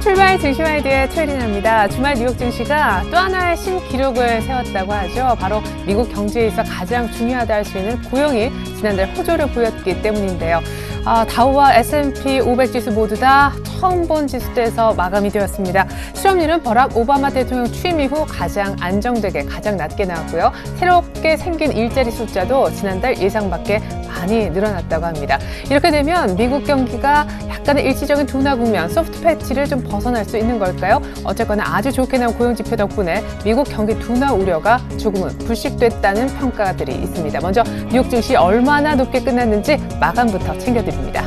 출발 증시와이드의 최리나입니다. 주말 뉴욕 증시가 또 하나의 신기록을 세웠다고 하죠. 바로 미국 경제에 있어 가장 중요하다 할 수 있는 고용이 지난달 호조를 보였기 때문인데요. 다우와 S&P 500 지수 모두 다 처음 본 지수대에서 마감이 되었습니다. 실업률은 버락 오바마 대통령 취임 이후 가장 안정되게 가장 낮게 나왔고요. 새롭게 생긴 일자리 숫자도 지난달 예상 밖에 많이 늘어났다고 합니다. 이렇게 되면 미국 경기가 약간의 일시적인 둔화 국면, 소프트 패치를 좀 벗어날 수 있는 걸까요? 어쨌거나 아주 좋게 나온 고용지표 덕분에 미국 경기 둔화 우려가 조금은 불식됐다는 평가들이 있습니다. 먼저 뉴욕 증시 얼마나 높게 끝났는지 마감부터 챙겨드립니다.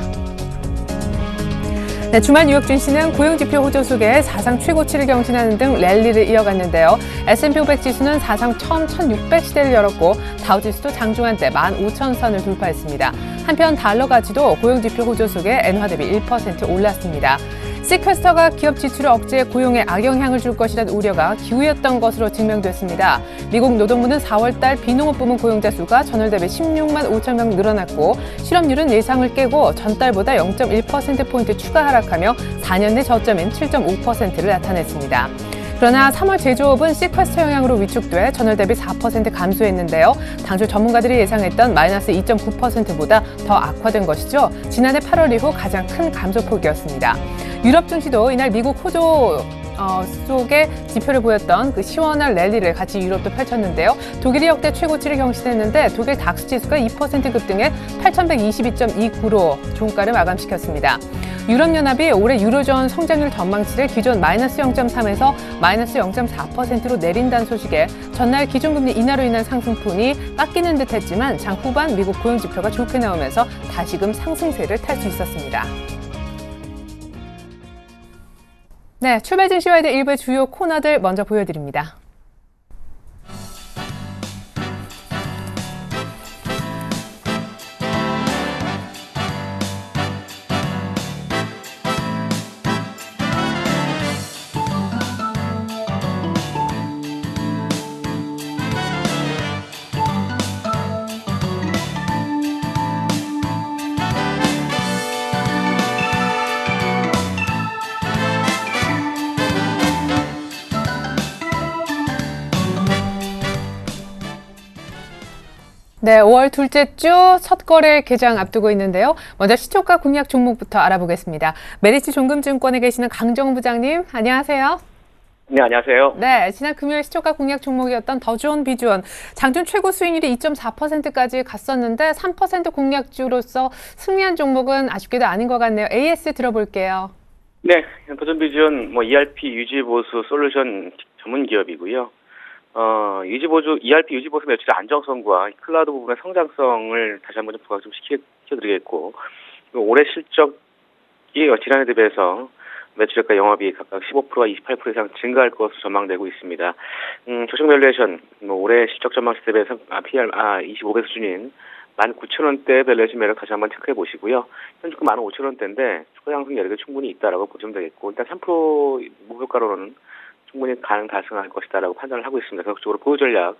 네, 주말 뉴욕 증시는 고용지표 호조 속에 사상 최고치를 경신하는 등 랠리를 이어갔는데요. S&P 500 지수는 사상 처음 1600시대를 열었고 다우지수도 장중한 때 15,000선을 돌파했습니다. 한편 달러 가치도 고용지표 호조 속에 엔화 대비 1% 올랐습니다. 시퀘스터가 기업 지출을 억제해 고용에 악영향을 줄 것이라는 우려가 기우였던 것으로 증명됐습니다. 미국 노동부는 4월달 비농업 부문 고용자 수가 전월 대비 16만 5천 명 늘어났고 실업률은 예상을 깨고 전달보다 0.1%포인트 추가 하락하며 4년 내 저점인 7.5%를 나타냈습니다. 그러나 3월 제조업은 시퀘스터 영향으로 위축돼 전월 대비 4% 감소했는데요. 당초 전문가들이 예상했던 마이너스 2.9%보다 더 악화된 것이죠. 지난해 8월 이후 가장 큰 감소폭이었습니다. 유럽 증시도 이날 미국 호조 속에 지표를 보였던 그 시원한 랠리를 같이 유럽도 펼쳤는데요. 독일이 역대 최고치를 경신했는데 독일 닥스 지수가 2% 급등해 8,122.29로 종가를 마감시켰습니다. 유럽연합이 올해 유로존 성장률 전망치를 기존 마이너스 0.3에서 마이너스 0.4%로 내린다는 소식에 전날 기준금리 인하로 인한 상승폭이 깎이는 듯했지만 장 후반 미국 고용지표가 좋게 나오면서 다시금 상승세를 탈 수 있었습니다. 네, 출발 증시와이드 일부의 주요 코너들 먼저 보여드립니다. 네, 5월 둘째 주 첫 거래 개장 앞두고 있는데요. 먼저 시초가 공략 종목부터 알아보겠습니다. 메리츠 종금증권에 계시는 강정훈 부장님, 안녕하세요. 네, 안녕하세요. 네, 지난 금요일 시초가 공략 종목이었던 더존 비주원 장중 최고 수익률이 2.4%까지 갔었는데 3% 공략주로서 승리한 종목은 아쉽게도 아닌 것 같네요. AS 들어볼게요. 네, 더존 비주원 ERP 유지보수 솔루션 전문 기업이고요. ERP 유지보수 매출의 안정성과 클라우드 부분의 성장성을 다시 한번 좀 부각 좀 시켜드리겠고, 올해 실적이 지난해 대비해서 매출액과 영업이 각각 15%와 28% 이상 증가할 것으로 전망되고 있습니다. 조정 밸류에이션, 올해 실적 전망치 대비해서 PR 25배 수준인 19,000원대 밸류에이션 매력 다시 한번 체크해 보시고요. 현재가 15,000원대인데 추가 상승 여력이 충분히 있다라고 보시면 되겠고, 일단 3% 목표가로는 충분히 가능 달성할 것이다라고 판단을 하고 있습니다. 적극적으로 보유 전략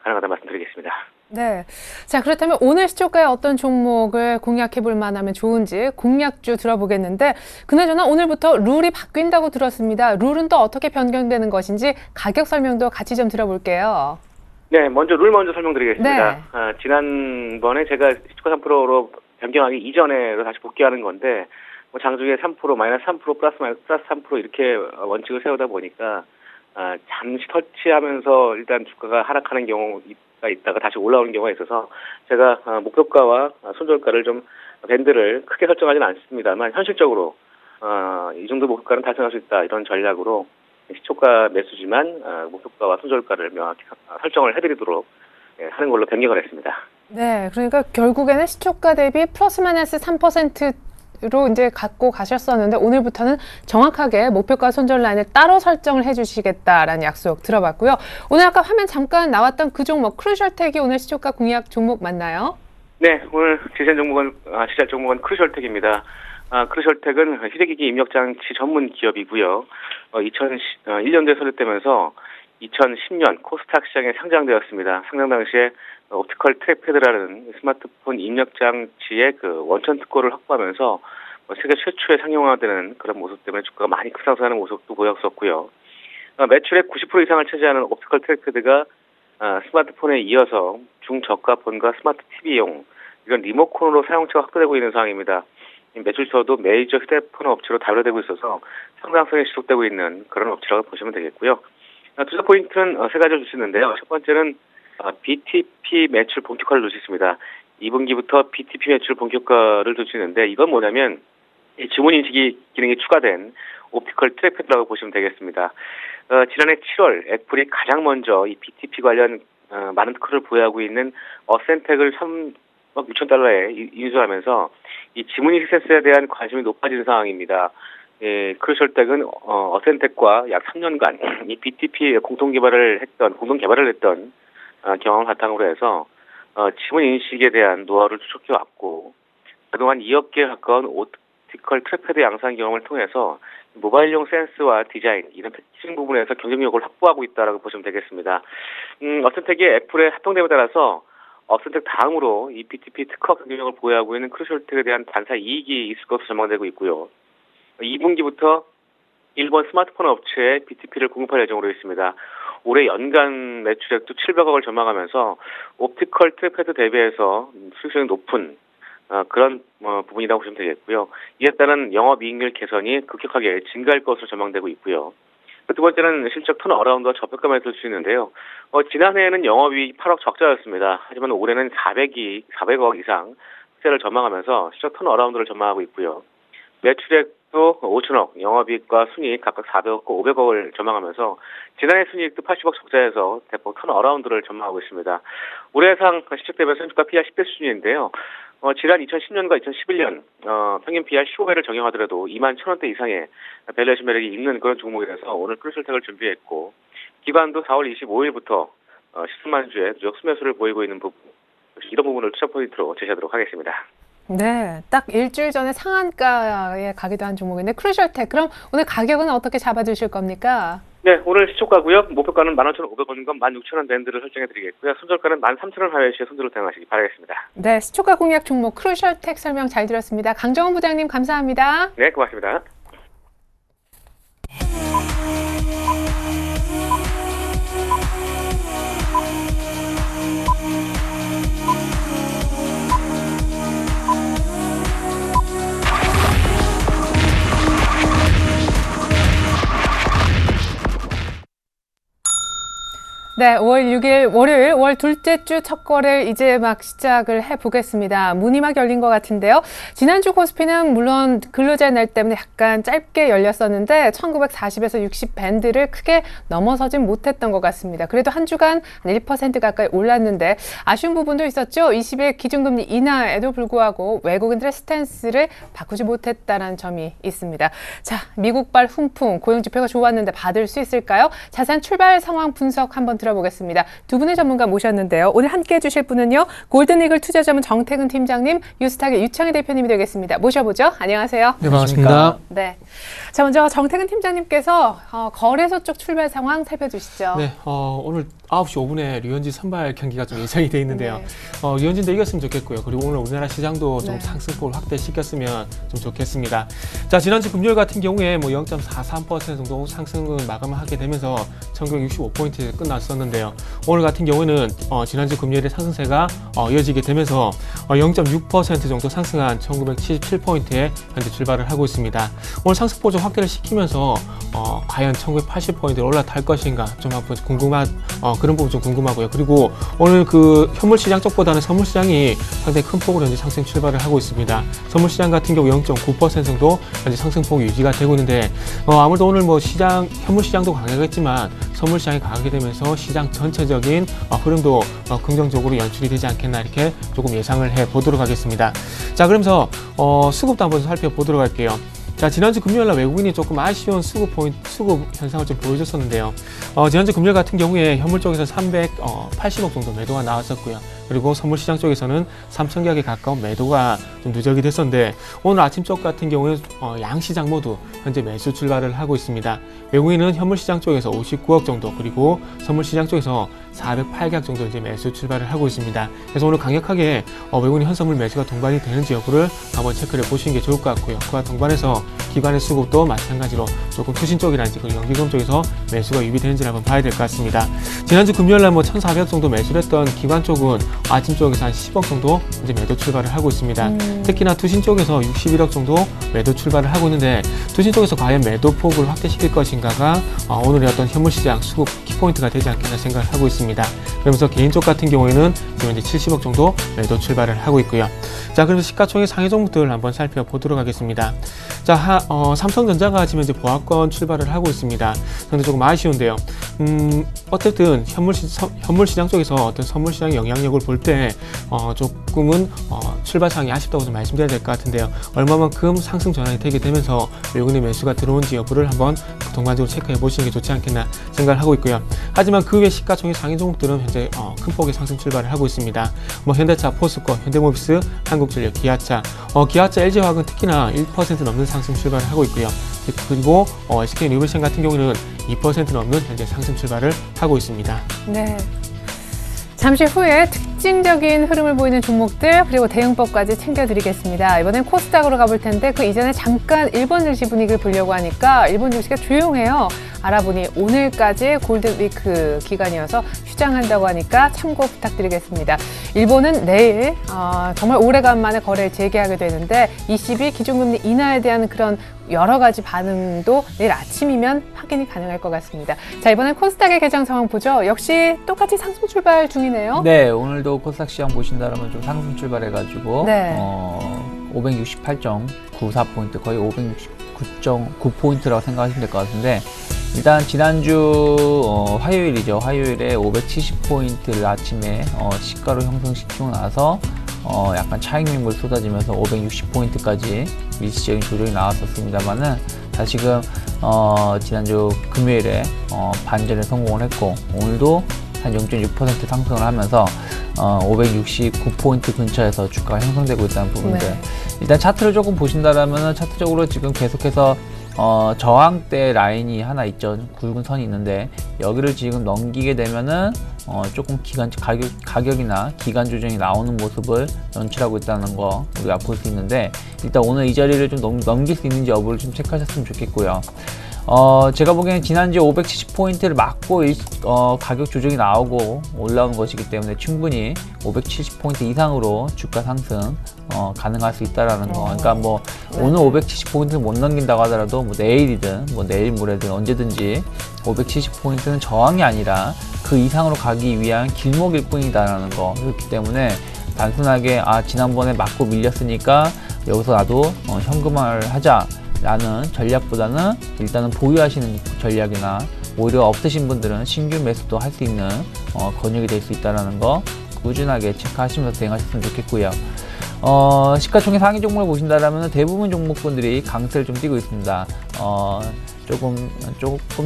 가능하다 말씀드리겠습니다. 네. 자, 그렇다면 오늘 시초가에 어떤 종목을 공략해 볼 만하면 좋은지 공략주 들어보겠는데, 그나저나 오늘부터 룰이 바뀐다고 들었습니다. 룰은 또 어떻게 변경되는 것인지 가격 설명도 같이 좀 들어볼게요. 네, 먼저 룰 먼저 설명드리겠습니다. 네. 지난번에 제가 시초가 3%로 변경하기 이전에로 다시 복귀하는 건데, 장중에 3%, 마이너스 3%, 플러스 3% 이렇게 원칙을 세우다 보니까 잠시 터치하면서 일단 주가가 하락하는 경우가 있다가 다시 올라오는 경우가 있어서 제가 목표가와 손절가를 좀 밴드를 크게 설정하지는 않습니다만 현실적으로 이 정도 목표가는 달성할 수 있다 이런 전략으로 시초가 매수지만 목표가와 손절가를 명확히 설정을 해드리도록 하는 걸로 변경을 했습니다. 네, 그러니까 결국에는 시초가 대비 플러스 마이너스 3%로 이제 갖고 가셨었는데 오늘부터는 정확하게 목표가 손절 라인을 따로 설정을 해주시겠다라는 약속 들어봤고요. 오늘 아까 화면 잠깐 나왔던 그 종목 크루셜텍이 오늘 시초가 공략 종목 맞나요? 네, 오늘 지시할 종목은 크루셜텍입니다. 크루셜텍은 휴대기기 입력장치 전문 기업이고요. 2001년도에 설립되면서 2010년 코스닥 시장에 상장되었습니다. 상장 당시에 옵티컬 트랙패드라는 스마트폰 입력 장치의 그 원천 특허를 확보하면서 세계 최초의 상용화되는 그런 모습 때문에 주가가 많이 급상승하는 모습도 보였었고요. 매출의 90% 이상을 차지하는 옵티컬 트랙패드가 스마트폰에 이어서 중저가 본가 스마트 TV용 이런 리모컨으로 사용처가 확대되고 있는 상황입니다. 매출처도 메이저 휴대폰 업체로 다변화되고 있어서 상당성이 지속되고 있는 그런 업체라고 보시면 되겠고요. 투자 포인트는 세 가지를 주시는데요. 첫 번째는 BTP 매출 본격화를 놓치십니다. 2분기부터 BTP 매출 본격화를 놓치는데 이건 뭐냐면 이 지문 인식이 기능이 추가된 옵티컬 트랙패드라고 보시면 되겠습니다. 지난해 7월 애플이 가장 먼저 이 BTP 관련 많은 특허를 보유하고 있는 어센텍을 3억 6천 달러에 인수하면서 이 지문 인식 센서에 대한 관심이 높아지는 상황입니다. 크루셜텍은 어센텍과 약 3년간 이 BTP 공동 개발을 했던 경험을 바탕으로 해서 지문 인식에 대한 노하우를 추적해 왔고 그동안 2억 개 가까운 옵티컬 트랙패드 양산 경험을 통해서 모바일용 센스와 디자인 이런 패키징 부분에서 경쟁력을 확보하고 있다라고 보시면 되겠습니다. 어센텍이 애플에 합병됨에 따라서 어센텍 다음으로 이 BTP 특허 경쟁력을 보유하고 있는 크루셜텍에 대한 단사 이익이 있을 것으로 전망되고 있고요. 2분기부터 일본 스마트폰 업체에 BTP를 공급할 예정으로 있습니다. 올해 연간 매출액도 700억을 전망하면서 옵티컬 트랙패드 대비해서 수익성이 높은 그런 부분이라고 보시면 되겠고요. 이에 따른 영업이익률 개선이 급격하게 증가할 것으로 전망되고 있고요. 두 번째는 실적 턴어라운드와 저평가 매수를 수 있는데요. 지난해에는 영업이익 8억 적자였습니다. 하지만 올해는 400억 이상 흑자를 전망하면서 실적 턴어라운드를 전망하고 있고요. 매출액도 5천억, 영업이익과 순이익 각각 400억과 500억을 전망하면서 지난해 순이익도 80억 적자에서 대폭 턴어라운드를 전망하고 있습니다. 올해 예상 실적 대비 선주가 PR 10배 수준인데요. 지난 2010년과 2011년 평균 PR 15배를 적용하더라도 2만 1,000원대 이상의 밸류에이션 매력이 있는 그런 종목이라서 오늘 크루셜텍을 준비했고 기관도 4월 25일부터 10만 주의 누적 수매수를 보이고 있는 부분 이런 부분을 투자 포인트로 제시하도록 하겠습니다. 네, 딱 일주일 전에 상한가에 가기도 한 종목인데 크루셜텍 그럼 오늘 가격은 어떻게 잡아주실 겁니까? 네, 오늘 시초가고요. 목표가는 15,500원과 16,000원 밴드를 설정해드리겠고요. 손절가는 13,000원 하회시에 손절로 대응하시기 바라겠습니다. 네, 시초가 공략 종목 크루셜텍 설명 잘 들었습니다. 강정원 부장님 감사합니다. 네, 고맙습니다. 네, 5월 6일 월요일 5월 둘째 주 첫 거래를 이제 막 시작을 해보겠습니다. 문이 막 열린 것 같은데요. 지난주 코스피는 물론 근로자의 날 때문에 약간 짧게 열렸었는데 1940에서 60 밴드를 크게 넘어서진 못했던 것 같습니다. 그래도 한 주간 한 1% 가까이 올랐는데 아쉬운 부분도 있었죠. 20일 기준금리 인하에도 불구하고 외국인들의 스탠스를 바꾸지 못했다는 점이 있습니다. 자, 미국발 훈풍 고용지표가 좋았는데 받을 수 있을까요? 자세한 출발 상황 분석 한번 들어보겠습니다. 두 분의 전문가 모셨는데요. 오늘 함께 해주실 분은요. 골든이글 투자자문 정태근 팀장님, 유스탁의 유창희 대표님이 되겠습니다. 모셔보죠. 안녕하세요. 네, 반갑습니다. 네. 자, 먼저 정태근 팀장님께서 거래소 쪽 출발 상황 살펴주시죠. 네, 오늘 9시 5분에 류현진 선발 경기가 좀 예상이 돼 있는데요. 네. 류현진도 이겼으면 좋겠고요. 그리고 오늘 우리나라 시장도 좀 네. 상승폭을 확대시켰으면 좀 좋겠습니다. 자, 지난주 금요일 같은 경우에 뭐 0.43% 정도 상승을 마감을 하게 되면서 1965포인트에 끝났었는데요. 오늘 같은 경우는 지난주 금요일에 상승세가 이어지게 되면서 0.6% 정도 상승한 1977포인트에 현재 출발을 하고 있습니다. 오늘 상승폭 좀 확대를 시키면서 과연 1980포인트를 올라탈 것인가 좀 한번 궁금한 그런 부분 좀 궁금하고요. 그리고 오늘 그 현물시장 쪽보다는 선물시장이 상당히 큰 폭으로 현재 상승 출발을 하고 있습니다. 선물시장 같은 경우 0.9% 정도 현재 상승폭이 유지가 되고 있는데 아무래도 오늘 뭐 현물시장도 강하겠지만 선물시장이 강하게 되면서 시장 전체적인 흐름도 긍정적으로 연출이 되지 않겠나 이렇게 조금 예상을 해보도록 하겠습니다. 자, 그러면서 수급도 한번 살펴보도록 할게요. 자, 지난주 금요일날 외국인이 조금 아쉬운 수급 현상을 좀 보여줬었는데요. 지난주 금요일 같은 경우에 현물 쪽에서 380억 정도 매도가 나왔었고요. 그리고 선물 시장 쪽에서는 3,000계약에 가까운 매도가 좀 누적이 됐었는데 오늘 아침 쪽 같은 경우는 양 시장 모두 현재 매수 출발을 하고 있습니다. 외국인은 현물 시장 쪽에서 59억 정도, 그리고 선물 시장 쪽에서 408계약 정도 이제 매수 출발을 하고 있습니다. 그래서 오늘 강력하게 외국인 현선물 매수가 동반이 되는지 여부를 한번 체크를 보시는 게 좋을 것 같고요. 그와 동반해서 기관의 수급도 마찬가지로 조금 투신 쪽이라든지 그리고 연기금 쪽에서 매수가 유입되는지를 한번 봐야 될 것 같습니다. 지난주 금요일 날 1,400억 정도 매수를 했던 기관 쪽은 아침 쪽에서 한 10억 정도 이제 매도 출발을 하고 있습니다. 특히나 투신 쪽에서 61억 정도 매도 출발을 하고 있는데, 투신 쪽에서 과연 매도 폭을 확대시킬 것인가가 오늘의 어떤 현물시장 수급 키포인트가 되지 않겠나 생각을 하고 있습니다. 그러면서 개인 쪽 같은 경우에는 지금 현재 70억 정도 매도 출발을 하고 있고요. 자, 그래서 시가총액 상위 종목들 한번 살펴보도록 하겠습니다. 자, 삼성전자가 지금 현재 보합권 출발을 하고 있습니다. 근데 조금 아쉬운데요. 어쨌든 현물시장 쪽에서 어떤 선물시장의 영향력을 볼 때 조금은 출발상이 아쉽다고 좀 말씀드려야 될 것 같은데요. 얼마만큼 상승 전환이 되게 되면서 외국인의 매수가 들어온지 여부를 한번 동반적으로 체크해 보시는 게 좋지 않겠나 생각을 하고 있고요. 하지만 그 외 시가총액 상위 종목들은 현재 큰 폭의 상승 출발을 하고 있습니다. 현대차, 포스코, 현대모비스, 한국전력, 기아차, LG화학은 특히나 1% 넘는 상승 출발을 하고 있고요. 그리고 SK리베이션 같은 경우는 2% 넘는 현재 상승 출발을 하고 있습니다. 네. 잠시 후에 특징적인 흐름을 보이는 종목들 그리고 대응법까지 챙겨드리겠습니다. 이번엔 코스닥으로 가볼 텐데 그 이전에 잠깐 일본 증시 분위기를 보려고 하니까 일본 증시가 조용해요. 알아보니 오늘까지 골든위크 기간이어서 휴장한다고 하니까 참고 부탁드리겠습니다. 일본은 내일 정말 오래간만에 거래를 재개하게 되는데 ECB 기준금리 인하에 대한 그런 여러 가지 반응도 내일 아침이면 확인이 가능할 것 같습니다. 자, 이번엔 코스닥의 개장 상황 보죠. 역시 똑같이 상승 출발 중이네요. 네, 오늘도 코스닥 시장 보신다면 좀 상승 출발해가지고 네. 568.94포인트, 거의 569.9포인트라고 생각하시면 될 것 같은데, 일단 지난주 화요일이죠. 화요일에 570포인트를 아침에 시가로 형성시키고 나서 약간 차익 매물 쏟아지면서 560포인트까지 일시적인 조정이 나왔었습니다만은 다시금 지난주 금요일에 반전에 성공을 했고, 오늘도 한 0.6% 상승을 하면서 569포인트 근처에서 주가가 형성되고 있다는 부분들. 네. 일단 차트를 조금 보신다라면 차트적으로 지금 계속해서 저항대 라인이 하나 있죠. 굵은 선이 있는데 여기를 지금 넘기게 되면은 조금 가격이나 기간 조정이 나오는 모습을 연출하고 있다는 거 우리가 볼 수 있는데, 일단 오늘 이 자리를 좀 넘길 수 있는지 여부를 좀 체크하셨으면 좋겠고요. 제가 보기에는 지난주에 570포인트를 맞고 가격 조정이 나오고 올라온 것이기 때문에 충분히 570포인트 이상으로 주가 상승 가능할 수 있다라는 거. 그러니까 뭐 오늘 570포인트를 못 넘긴다고 하더라도 뭐 내일이든 뭐 내일 모레든 언제든지 570포인트는 저항이 아니라 그 이상으로 가기 위한 길목일 뿐이다라는 거. 그렇기 때문에 단순하게 지난번에 맞고 밀렸으니까 여기서 나도 현금화를 하자 라는 전략보다는 일단은 보유하시는 전략이나 오히려 없으신 분들은 신규 매수도 할 수 있는 권역이 될 수 있다는 거 꾸준하게 체크하시면서 대응하셨으면 좋겠고요. 시가총액 상위 종목을 보신다면 대부분 종목군들이 강세를 좀 띠고 있습니다. 조금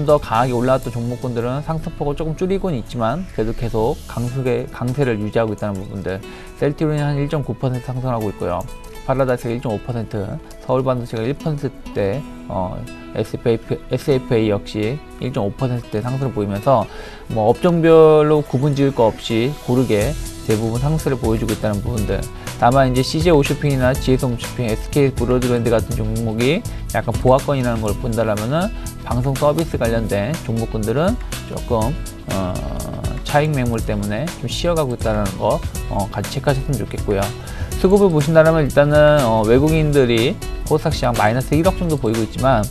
더 강하게 올라왔던 종목군들은 상승폭을 조금 줄이고는 있지만 그래도 계속 강세를 유지하고 있다는 부분들. 셀트리온이 한 1.9% 상승하고 있고요. 파라다이스가 1.5%, 서울반도체가 1%대, SFA 역시 1.5%대 상승을 보이면서 뭐 업종별로 구분 지을 거 없이 고르게 대부분 상승을 보여주고 있다는 부분들. 다만 이제 CJ 홈쇼핑이나 GS 홈쇼핑, SK 브로드밴드 같은 종목이 약간 보합권이라는 걸 본다라면은 방송 서비스 관련된 종목군들은 조금 차익 매물 때문에 좀 쉬어가고 있다는 거 같이 체크하셨으면 좋겠고요. 수급을 보신다면 일단은 외국인들이 코스닥 시장 마이너스 1억 정도 보이고 있지만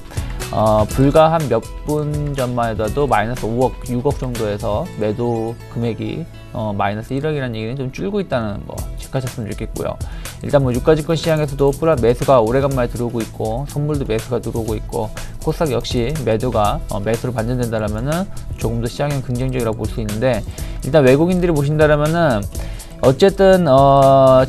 불과 한 몇 분 전만 해도 마이너스 5억, 6억 정도에서 매도 금액이 마이너스 1억이라는 얘기는 좀 줄고 있다는 거 체크하셨으면 좋겠고요. 일단 뭐 유가증권 시장에서도 매수가 오래간만에 들어오고 있고 선물도 매수가 들어오고 있고 코스닥 역시 매수로 반전된다라면은 조금 더 시장이 긍정적이라고 볼 수 있는데, 일단 외국인들이 보신다라면은 어쨌든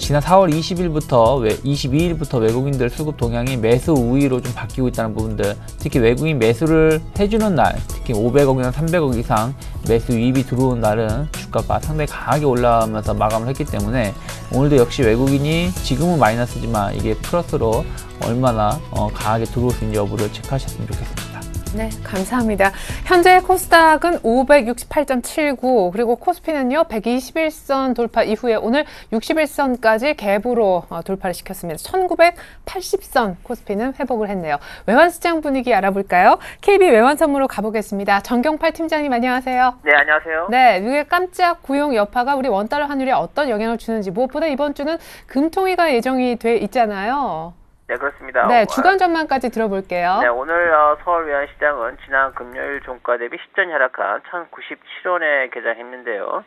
지난 4월 22일부터 외국인들 수급 동향이 매수 우위로 좀 바뀌고 있다는 부분들, 특히 외국인 매수를 해주는 날, 특히 500억이나 300억 이상 매수 유입이 들어온 날은 주가가 상당히 강하게 올라오면서 마감을 했기 때문에 오늘도 역시 외국인이 지금은 마이너스지만 이게 플러스로 얼마나 강하게 들어올 수 있는지 여부를 체크하셨으면 좋겠습니다. 네, 감사합니다. 현재 코스닥은 568.79, 그리고 코스피는요 121선 돌파 이후에 오늘 61선까지 갭으로 돌파를 시켰습니다. 1980선 코스피는 회복을 했네요. 외환시장 분위기 알아볼까요? KB 외환선물로 가보겠습니다. 정경팔 팀장님 안녕하세요. 네, 안녕하세요. 네, 미국의 깜짝 구용 여파가 우리 원달러 환율에 어떤 영향을 주는지, 무엇보다 이번 주는 금통위가 예정이 돼 있잖아요. 네, 그렇습니다. 네, 주간 전망까지 들어볼게요. 네, 오늘 서울 외환시장은 지난 금요일 종가 대비 10전 하락한 1097원에 개장했는데요.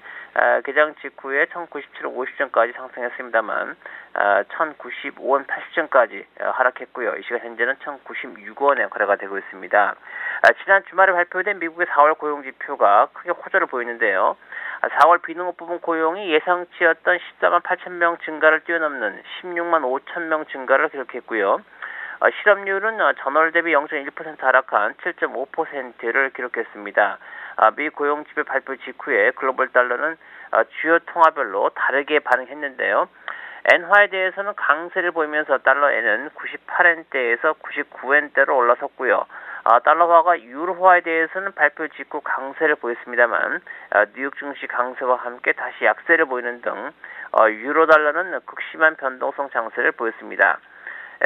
개장 직후에 1097원 50전까지 상승했습니다만 1095원 80전까지 하락했고요. 이 시간 현재는 1096원에 거래가 되고 있습니다. 지난 주말에 발표된 미국의 4월 고용지표가 크게 호조를 보이는데요. 4월 비농업 부분 고용이 예상치였던 14만 8천 명 증가를 뛰어넘는 16만 5천 명 증가를 기록했고요. 실업률은 전월 대비 0.1% 하락한 7.5%를 기록했습니다. 미 고용지표 발표 직후에 글로벌 달러는 주요 통화별로 다르게 반응했는데요. 엔화에 대해서는 강세를 보이면서 달러 엔은 98엔대에서 99엔대로 올라섰고요. 달러화가 유로화에 대해서는 발표 직후 강세를 보였습니다만 뉴욕 증시 강세와 함께 다시 약세를 보이는 등 유로 달러는 극심한 변동성 장세를 보였습니다.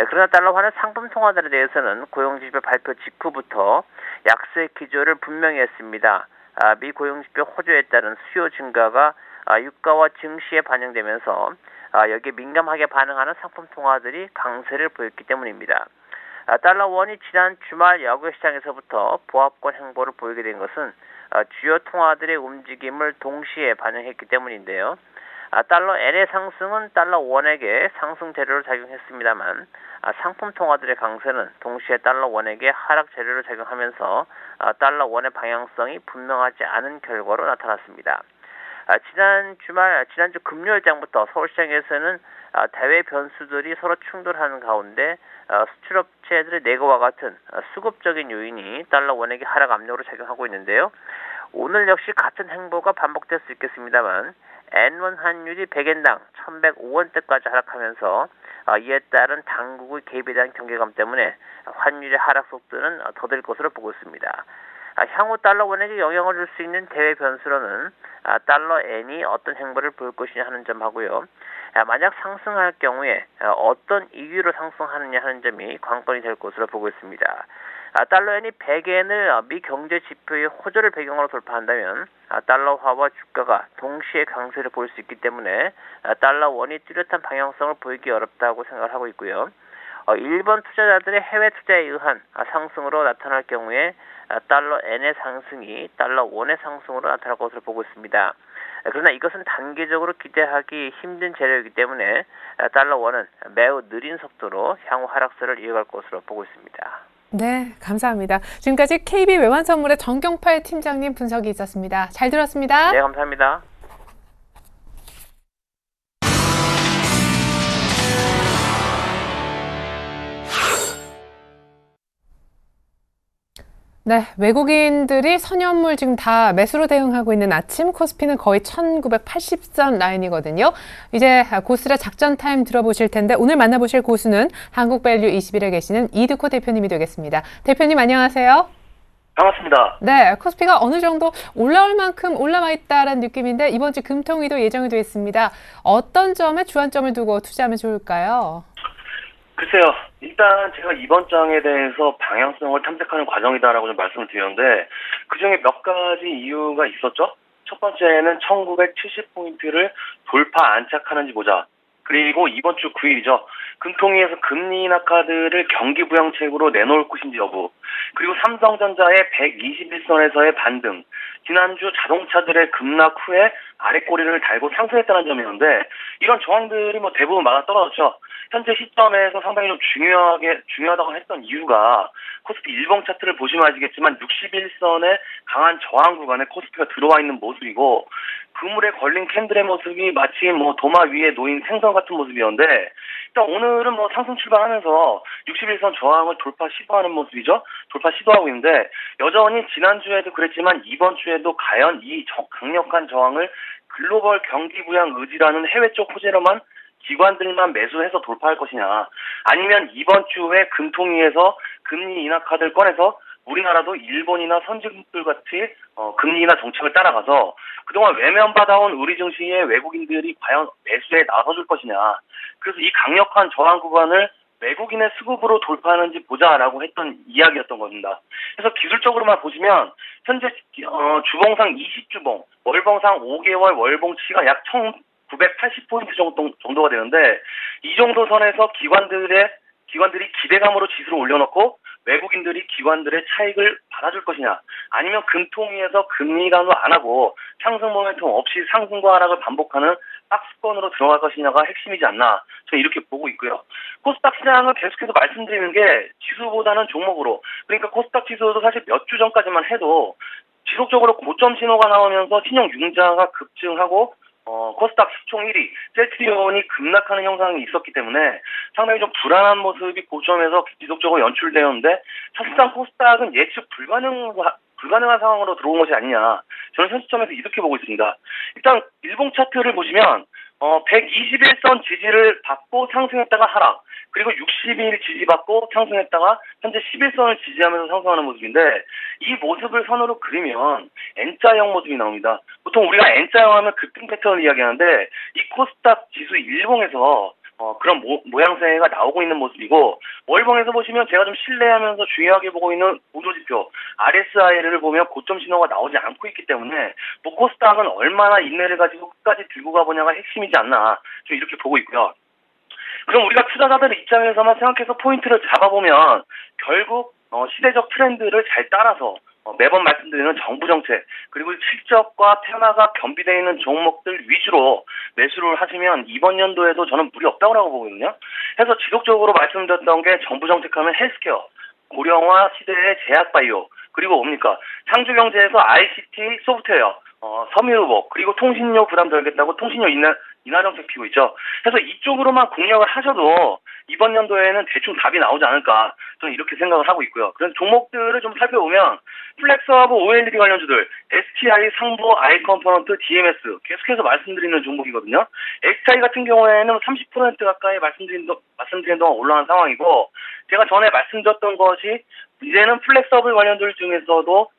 그러나 달러화는 상품 통화들에 대해서는 고용지표 발표 직후부터 약세 기조를 분명히 했습니다. 미 고용지표 호조에 따른 수요 증가가 유가와 증시에 반영되면서 여기에 민감하게 반응하는 상품 통화들이 강세를 보였기 때문입니다. 달러 원이 지난 주말 야구 시장에서부터 보합권 행보를 보이게 된 것은 주요 통화들의 움직임을 동시에 반영했기 때문인데요. 달러 엔의 상승은 달러 원에게 상승 재료로 작용했습니다만 상품 통화들의 강세는 동시에 달러 원에게 하락 재료로 작용하면서 달러 원의 방향성이 분명하지 않은 결과로 나타났습니다. 지난주 금요일장부터 서울시장에서는 대외 변수들이 서로 충돌하는 가운데 수출업체들의 내고와 같은 수급적인 요인이 달러 원에게 하락 압력으로 작용하고 있는데요. 오늘 역시 같은 행보가 반복될 수 있겠습니다만 N1 환율이 100엔당 1105원대까지 하락하면서 이에 따른 당국의 개입에 대한 경계감 때문에 환율의 하락 속도는 더딜 것으로 보고 있습니다. 향후 달러 원에게 영향을 줄 수 있는 대외 변수로는 달러 N이 어떤 행보를 보일 것이냐 하는 점하고요. 만약 상승할 경우에 어떤 이유로 상승하느냐 하는 점이 관건이 될 것으로 보고 있습니다. 달러 N이 100엔을 미 경제 지표의 호조를 배경으로 돌파한다면 달러화와 주가가 동시에 강세를 보일 수 있기 때문에 달러 원이 뚜렷한 방향성을 보이기 어렵다고 생각을 하고 있고요. 일본 투자자들의 해외 투자에 의한 상승으로 나타날 경우에 달러 N의 상승이 달러 원의 상승으로 나타날 것으로 보고 있습니다. 그러나 이것은 단기적으로 기대하기 힘든 재료이기 때문에 달러 원은 매우 느린 속도로 향후 하락세를 이어갈 것으로 보고 있습니다. 네, 감사합니다. 지금까지 KB 외환선물의 정경팔 팀장님 분석이 있었습니다. 잘 들었습니다. 네, 감사합니다. 네, 외국인들이 선현물 지금 다 매수로 대응하고 있는 아침, 코스피는 거의 1980선 라인이거든요. 이제 고스라 작전 타임 들어보실 텐데 오늘 만나보실 고수는 한국밸류 21에 계시는 이드코 대표님이 되겠습니다. 대표님 안녕하세요. 반갑습니다. 네, 코스피가 어느 정도 올라올 만큼 올라와 있다는 느낌인데 이번 주 금통위도 예정이 되어 있습니다. 어떤 점에 주안점을 두고 투자하면 좋을까요? 글쎄요. 일단 제가 이번 장에 대해서 방향성을 탐색하는 과정이다라고 좀 말씀을 드렸는데 그중에 몇 가지 이유가 있었죠. 첫 번째는 1970포인트를 돌파 안착하는지 보자. 그리고 이번 주 9일이죠. 금통위에서 금리 인하 카드를 경기 부양책으로 내놓을 것인지 여부. 그리고 삼성전자의 121선에서의 반등. 지난주 자동차들의 급락 후에 아래 꼬리를 달고 상승했다는 점이었는데 이런 저항들이 뭐 대부분 맞아 떨어졌죠. 현재 시점에서 상당히 좀 중요하다고 했던 이유가 코스피 일봉 차트를 보시면 아시겠지만 61선의 강한 저항 구간에 코스피가 들어와 있는 모습이고 그물에 걸린 캔들의 모습이 마치 뭐 도마 위에 놓인 생선 같은 모습이었는데 일단 오늘은 뭐 상승 출발하면서 61선 저항을 돌파 시도하는 모습이죠. 돌파 시도하고 있는데 여전히 지난주에도 그랬지만 이번 주에도 과연 이 강력한 저항을 글로벌 경기 부양 의지라는 해외 쪽 호재로만 기관들만 매수해서 돌파할 것이냐 아니면 이번 주에 금통위에서 금리 인하 카드를 꺼내서 우리나라도 일본이나 선진국들 같이 금리 인하 정책을 따라가서 그동안 외면받아온 우리 증시에 외국인들이 과연 매수에 나서줄 것이냐 그래서 이 강력한 저항 구간을 외국인의 수급으로 돌파하는지 보자라고 했던 이야기였던 겁니다. 그래서 기술적으로만 보시면 현재 주봉상 20주봉, 월봉상 5개월 월봉치가 약 1980포인트 정도가 되는데 이 정도 선에서 기관들이 기대감으로 지수를 올려놓고 외국인들이 기관들의 차익을 받아줄 것이냐 아니면 금통위에서 금리 강화 안 하고 상승 모멘텀 없이 상승과 하락을 반복하는 박스권으로 들어갈 것이냐가 핵심이지 않나 저는 이렇게 보고 있고요. 코스닥 시장은 계속해서 말씀드리는 게 지수보다는 종목으로 그러니까 코스닥 지수도 사실 몇 주 전까지만 해도 지속적으로 고점 신호가 나오면서 신용 융자가 급증하고 코스닥 시총 1위, 셀트리온이 급락하는 형상이 있었기 때문에 상당히 좀 불안한 모습이 고점에서 지속적으로 연출되었는데 사실상 코스닥은 예측 불가능한 상황으로 들어온 것이 아니냐. 저는 현 시점에서 이렇게 보고 있습니다. 일단 일봉 차트를 보시면 121선 지지를 받고 상승했다가 하락, 그리고 60일 지지받고 상승했다가 현재 11선을 지지하면서 상승하는 모습인데 이 모습을 선으로 그리면 N자형 모습이 나옵니다. 보통 우리가 N자형 하면 급등 패턴을 이야기하는데 이 코스닥 지수 일봉에서 그런 모양새가 나오고 있는 모습이고 월봉에서 보시면 제가 좀 신뢰하면서 중요하게 보고 있는 보조지표 RSI를 보면 고점 신호가 나오지 않고 있기 때문에 뭐 코스닥은 얼마나 인내를 가지고 끝까지 들고 가보냐가 핵심이지 않나 좀 이렇게 보고 있고요. 그럼 우리가 투자자들 입장에서만 생각해서 포인트를 잡아보면 결국 시대적 트렌드를 잘 따라서 매번 말씀드리는 정부 정책 그리고 실적과 테마가 겸비되어 있는 종목들 위주로 매수를 하시면 이번 연도에도 저는 무리 없다고 보거든요. 그래서 지속적으로 말씀드렸던 게 정부 정책하면 헬스케어, 고령화 시대의 제약바이오 그리고 뭡니까 창조경제에서 ICT, 소프트웨어, 섬유로봇 그리고 통신료 부담 덜겠다고 통신료 인하 정책 피고 있죠. 그래서 이쪽으로만 공략을 하셔도 이번 연도에는 대충 답이 나오지 않을까 저는 이렇게 생각을 하고 있고요. 그래서 종목들을 좀 살펴보면 플렉스하고 OLED 관련주들 STI, 상보, 아이컴포넌트, DMS 계속해서 말씀드리는 종목이거든요. STI 같은 경우에는 30% 가까이 말씀드린 동안 올라간 상황이고 제가 전에 말씀드렸던 것이 이제는 플렉서블 관련주들 중에서도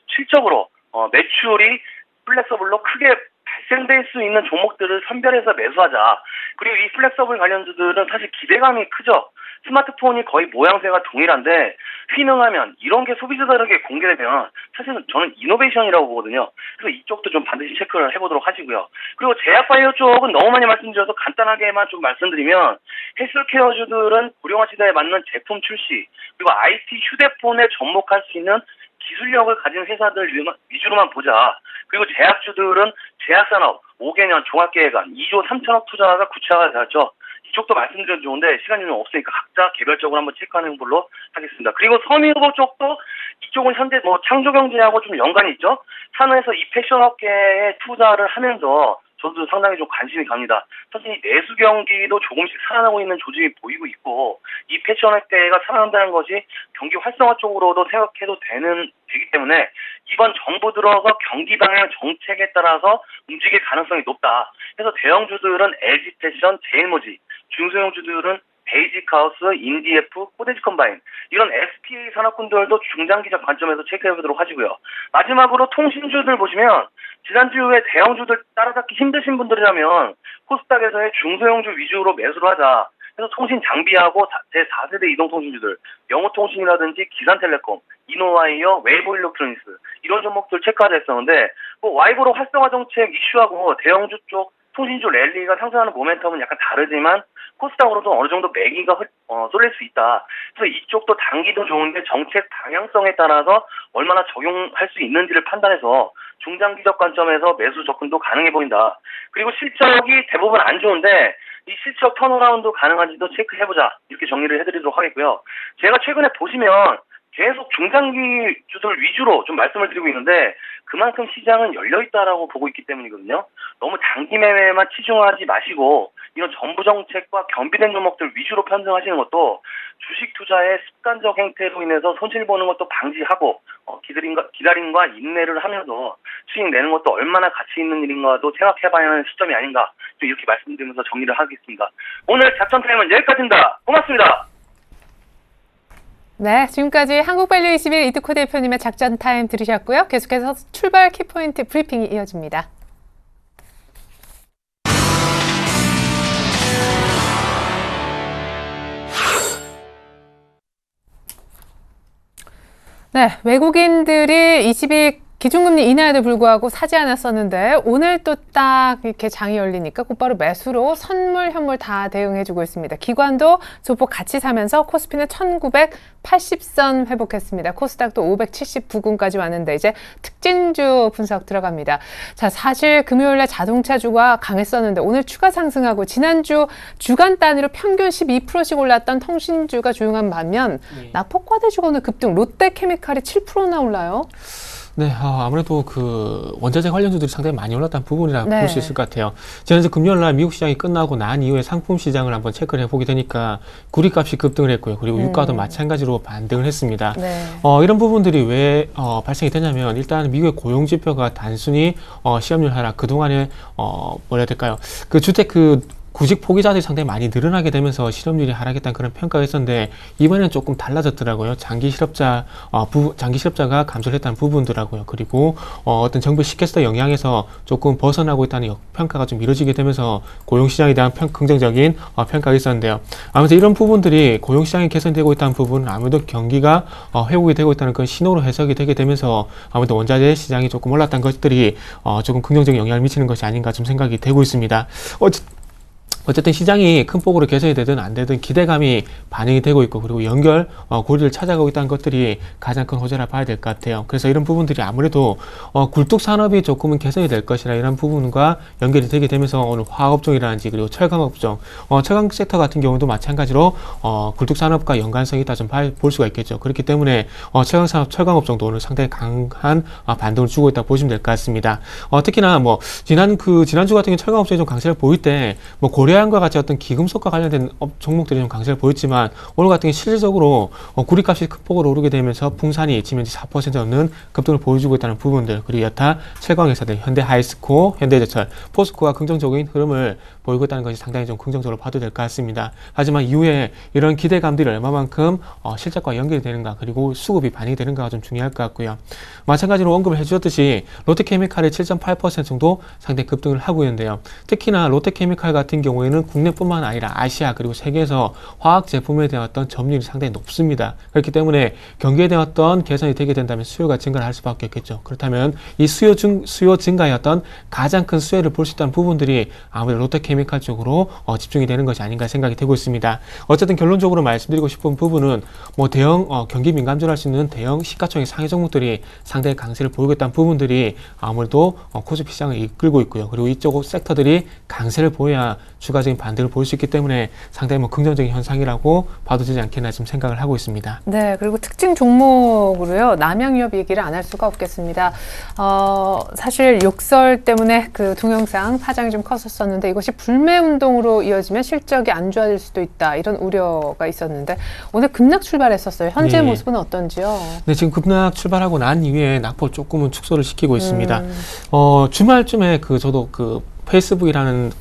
실적으로 매출이 플렉서블로 크게 발생될 수 있는 종목들을 선별해서 매수하자. 그리고 이 플렉서블 관련주들은 사실 기대감이 크죠. 스마트폰이 거의 모양새가 동일한데 휘능하면 이런 게 소비자들에게 공개되면 사실은 저는 이노베이션이라고 보거든요. 그래서 이쪽도 좀 반드시 체크를 해보도록 하시고요. 그리고 제약바이오 쪽은 너무 많이 말씀드려서 간단하게만 좀 말씀드리면 헬스케어주들은 고령화 시대에 맞는 제품 출시 그리고 IT 휴대폰에 접목할 수 있는 기술력을 가진 회사들 위주로만 보자. 그리고 제약주들은 제약산업 5개년 종합계획안 2조 3천억 투자가 구체화가 되었죠. 이쪽도 말씀드려도 좋은데 시간이 좀 없으니까 각자 개별적으로 한번 체크하는 걸로 하겠습니다. 그리고 섬유로봇 쪽도 이쪽은 현재 창조경제하고 좀 연관이 있죠. 산업에서 이 패션 업계에 투자를 하면서 저도 상당히 좀 관심이 갑니다. 사실 내수 경기도 조금씩 살아나고 있는 조짐이 보이고 있고 이 패션 업계가 살아난다는 것이 경기 활성화 쪽으로도 생각해도 되기 때문에 이번 정부 들어서 경기 방향 정책에 따라서 움직일 가능성이 높다. 그래서 대형주들은 LG패션, 제일모지, 중소형주들은 베이직하우스, 인디에프, 코데지 컴바인 이런 SPA 산업군들도 중장기적 관점에서 체크해보도록 하시고요. 마지막으로 통신주들 보시면 지난주에 대형주들 따라잡기 힘드신 분들이라면 코스닥에서의 중소형주 위주로 매수를 하자. 그래서 통신 장비하고 제4세대 이동통신주들, 영호통신이라든지 기산텔레콤, 이노와이어, 웨이보 일렉트로닉스 이런 종목들 체크가 됐었는데 와이보로 활성화 정책 이슈하고 대형주 쪽 통신주 랠리가 상승하는 모멘텀은 약간 다르지만 코스닥으로도 어느 정도 매기가 쏠릴 수 있다. 그래서 이쪽도 단기도 좋은데 정책 방향성에 따라서 얼마나 적용할 수 있는지를 판단해서 중장기적 관점에서 매수 접근도 가능해 보인다. 그리고 실적이 대부분 안 좋은데 이 실적 턴어라운드 가능한지도 체크해보자. 이렇게 정리를 해드리도록 하겠고요. 제가 최근에 보시면 계속 중장기 주들 위주로 좀 말씀을 드리고 있는데 그만큼 시장은 열려있다라고 보고 있기 때문이거든요. 너무 단기 매매만 치중하지 마시고 이런 정부 정책과 겸비된 종목들 위주로 편성하시는 것도 주식 투자의 습관적 행태로 인해서 손실 보는 것도 방지하고 기다림과 인내를 하면서 수익 내는 것도 얼마나 가치 있는 일인가도 생각해봐야 하는 시점이 아닌가 또 이렇게 말씀드리면서 정리를 하겠습니다. 오늘 작전 타임은 여기까지입니다. 고맙습니다. 네, 지금까지 한국밸류21 이두코 대표님의 작전 타임 들으셨고요. 계속해서 출발 키포인트 브리핑이 이어집니다. 네, 외국인들이 22 기준금리 인하에도 불구하고 사지 않았었는데 오늘 또 딱 이렇게 장이 열리니까 곧바로 매수로 선물, 현물 다 대응해주고 있습니다. 기관도 조폭 같이 사면서 코스피는 1980선 회복했습니다. 코스닥도 579군까지 왔는데 이제 특징주 분석 들어갑니다. 자, 사실 금요일에 자동차주가 강했었는데 오늘 추가 상승하고 지난주 주간 단위로 평균 12%씩 올랐던 통신주가 조용한 반면 낙폭과대주가 오늘 급등, 롯데케미칼이 7%나 올라요. 네, 아무래도 그 원자재 관련주들이 상당히 많이 올랐다는 부분이라 네. 볼 수 있을 것 같아요. 지난주 금요일 날 미국 시장이 끝나고 난 이후에 상품 시장을 한번 체크를 해보게 되니까 구리값이 급등을 했고요. 그리고 유가도 마찬가지로 반등을 했습니다. 네. 이런 부분들이 왜 발생이 되냐면 일단 미국의 고용 지표가 단순히 시험률 하락, 그동안에 뭐라 해야 될까요? 그 주택 구직 포기자들이 상당히 많이 늘어나게 되면서 실업률이 하락했다는 그런 평가가 있었는데 이번에는 조금 달라졌더라고요. 장기 실업자가 감소를 했다는 부분더라고요. 그리고 어떤 정부 시켓터 영향에서 조금 벗어나고 있다는 평가가 좀 이루어지게 되면서 고용시장에 대한 긍정적인 평가가 있었는데요. 아무튼 이런 부분들이 고용시장이 개선되고 있다는 부분은 아무래도 경기가 회복이 되고 있다는 그런 신호로 해석이 되게 되면서 아무래도 원자재 시장이 조금 올랐다는 것들이 조금 긍정적인 영향을 미치는 것이 아닌가 좀 생각이 되고 있습니다. 어쨌든 시장이 큰 폭으로 개선이 되든 안 되든 기대감이 반영이 되고 있고 그리고 고리를 찾아가고 있다는 것들이 가장 큰 호재라 봐야 될 것 같아요. 그래서 이런 부분들이 아무래도 굴뚝 산업이 조금은 개선이 될 것이라 이런 부분과 연결이 되게 되면서 오늘 화학업종이라든지 그리고 철강업종, 철강 섹터 같은 경우도 마찬가지로 굴뚝 산업과 연관성이 있다 좀 볼 수가 있겠죠. 그렇기 때문에 철강 산업, 철강업종도 오늘 상당히 강한 반등을 주고 있다 보시면 될 것 같습니다. 특히나 지난주 같은 경우 철강업종이 좀 강세를 보일 때 고려양과 같이 어떤 기금속과 관련된 종목들이 좀 강세를 보였지만 오늘 같은 경우 실질적으로 구리값이 큰 폭으로 오르게 되면서 풍산이 지금 현재 4% 넘는 급등을 보여주고 있다는 부분들, 그리고 여타 철강회사들 현대하이스코, 현대제철, 포스코가 긍정적인 흐름을 보이고 있다는 것이 상당히 좀 긍정적으로 봐도 될 것 같습니다. 하지만 이후에 이런 기대감들이 얼마만큼 실적과 연결이 되는가, 그리고 수급이 반영이 되는가가 좀 중요할 것 같고요. 마찬가지로 언급을 해주셨듯이 롯데케미칼이 7.8% 정도 상당히 급등을 하고 있는데요. 특히나 롯데케미칼 같은 경우에는 국내뿐만 아니라 아시아 그리고 세계에서 화학 제품에 대한 어떤 점유율이 상당히 높습니다. 그렇기 때문에 경기에 대한 어떤 개선이 되게 된다면 수요가 증가를 할 수밖에 없겠죠. 그렇다면 이 수요 증가의 어떤 가장 큰 수혜를 볼 수 있다는 부분들이 아무래도 롯데케미칼 쪽으로 집중이 되는 것이 아닌가 생각이 되고 있습니다. 어쨌든 결론적으로 말씀드리고 싶은 부분은 대형 경기 민감주를 할 수 있는 대형 시가총액 상위 종목들이 상당히 강세를 보이고 있다는 부분들이 아무래도 코스피 시장을 이끌고 있고요. 그리고 이쪽 섹터들이 강세를 보여야 추가적인 반등을 보일 수 있기 때문에 상당히 긍정적인 현상이라고 봐도 되지 않겠나 좀 생각을 하고 있습니다. 네, 그리고 특징 종목으로요, 남양유업 얘기를 안 할 수가 없겠습니다. 사실 욕설 때문에 그 동영상 파장이 좀 컸었는데 이것이 불매 운동으로 이어지면 실적이 안 좋아질 수도 있다, 이런 우려가 있었는데 오늘 급락 출발했었어요. 현재 모습은 어떤지요? 네, 지금 급락 출발하고 난 이후에 낙폭 조금은 축소를 시키고 있습니다. 주말쯤에 저도 페이스북이라는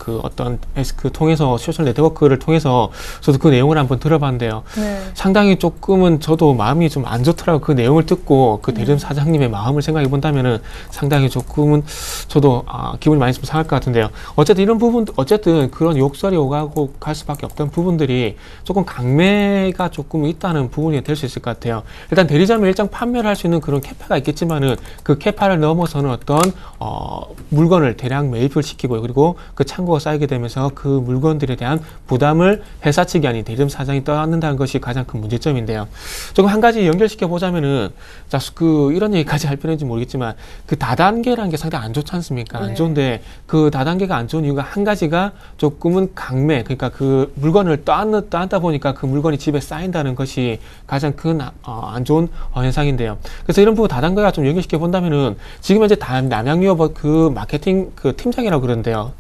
통해서 소셜 네트워크를 통해서 저도 그 내용을 한번 들어봤는데요. 네. 상당히 조금은 저도 마음이 좀 안 좋더라고요. 그 내용을 듣고 그 대리점 사장님의 마음을 생각해 본다면은 상당히 조금은 저도 기분이 많이 좀 상할 것 같은데요. 어쨌든 그런 욕설이 오가고 갈 수밖에 없던 부분들이 조금 강매가 조금 있다는 부분이 될 수 있을 것 같아요. 일단 대리점에 일정 판매를 할 수 있는 그런 캐파가 있겠지만은 그 캐파를 넘어서는 어떤 물건을 대량 매입을 시키고 거고요. 그리고 그 창고가 쌓이게 되면서 그 물건들에 대한 부담을 회사 측이 아닌 대리점 사장이 떠안는다는 것이 가장 큰 문제점인데요. 조금 한 가지 연결시켜 보자면은, 자, 이런 얘기까지 할 필요는지 모르겠지만, 그 다단계라는 게 상당히 안 좋지 않습니까? 안 좋은데, 그 다단계가 안 좋은 이유가 한 가지가 조금은 강매, 그러니까 그 물건을 떠안다 보니까 그 물건이 집에 쌓인다는 것이 가장 큰 안 좋은 현상인데요. 그래서 이런 부분 다단계가 좀 연결시켜 본다면은, 지금 현재 남양유업 그 마케팅 그 팀장이라고 그러는데요.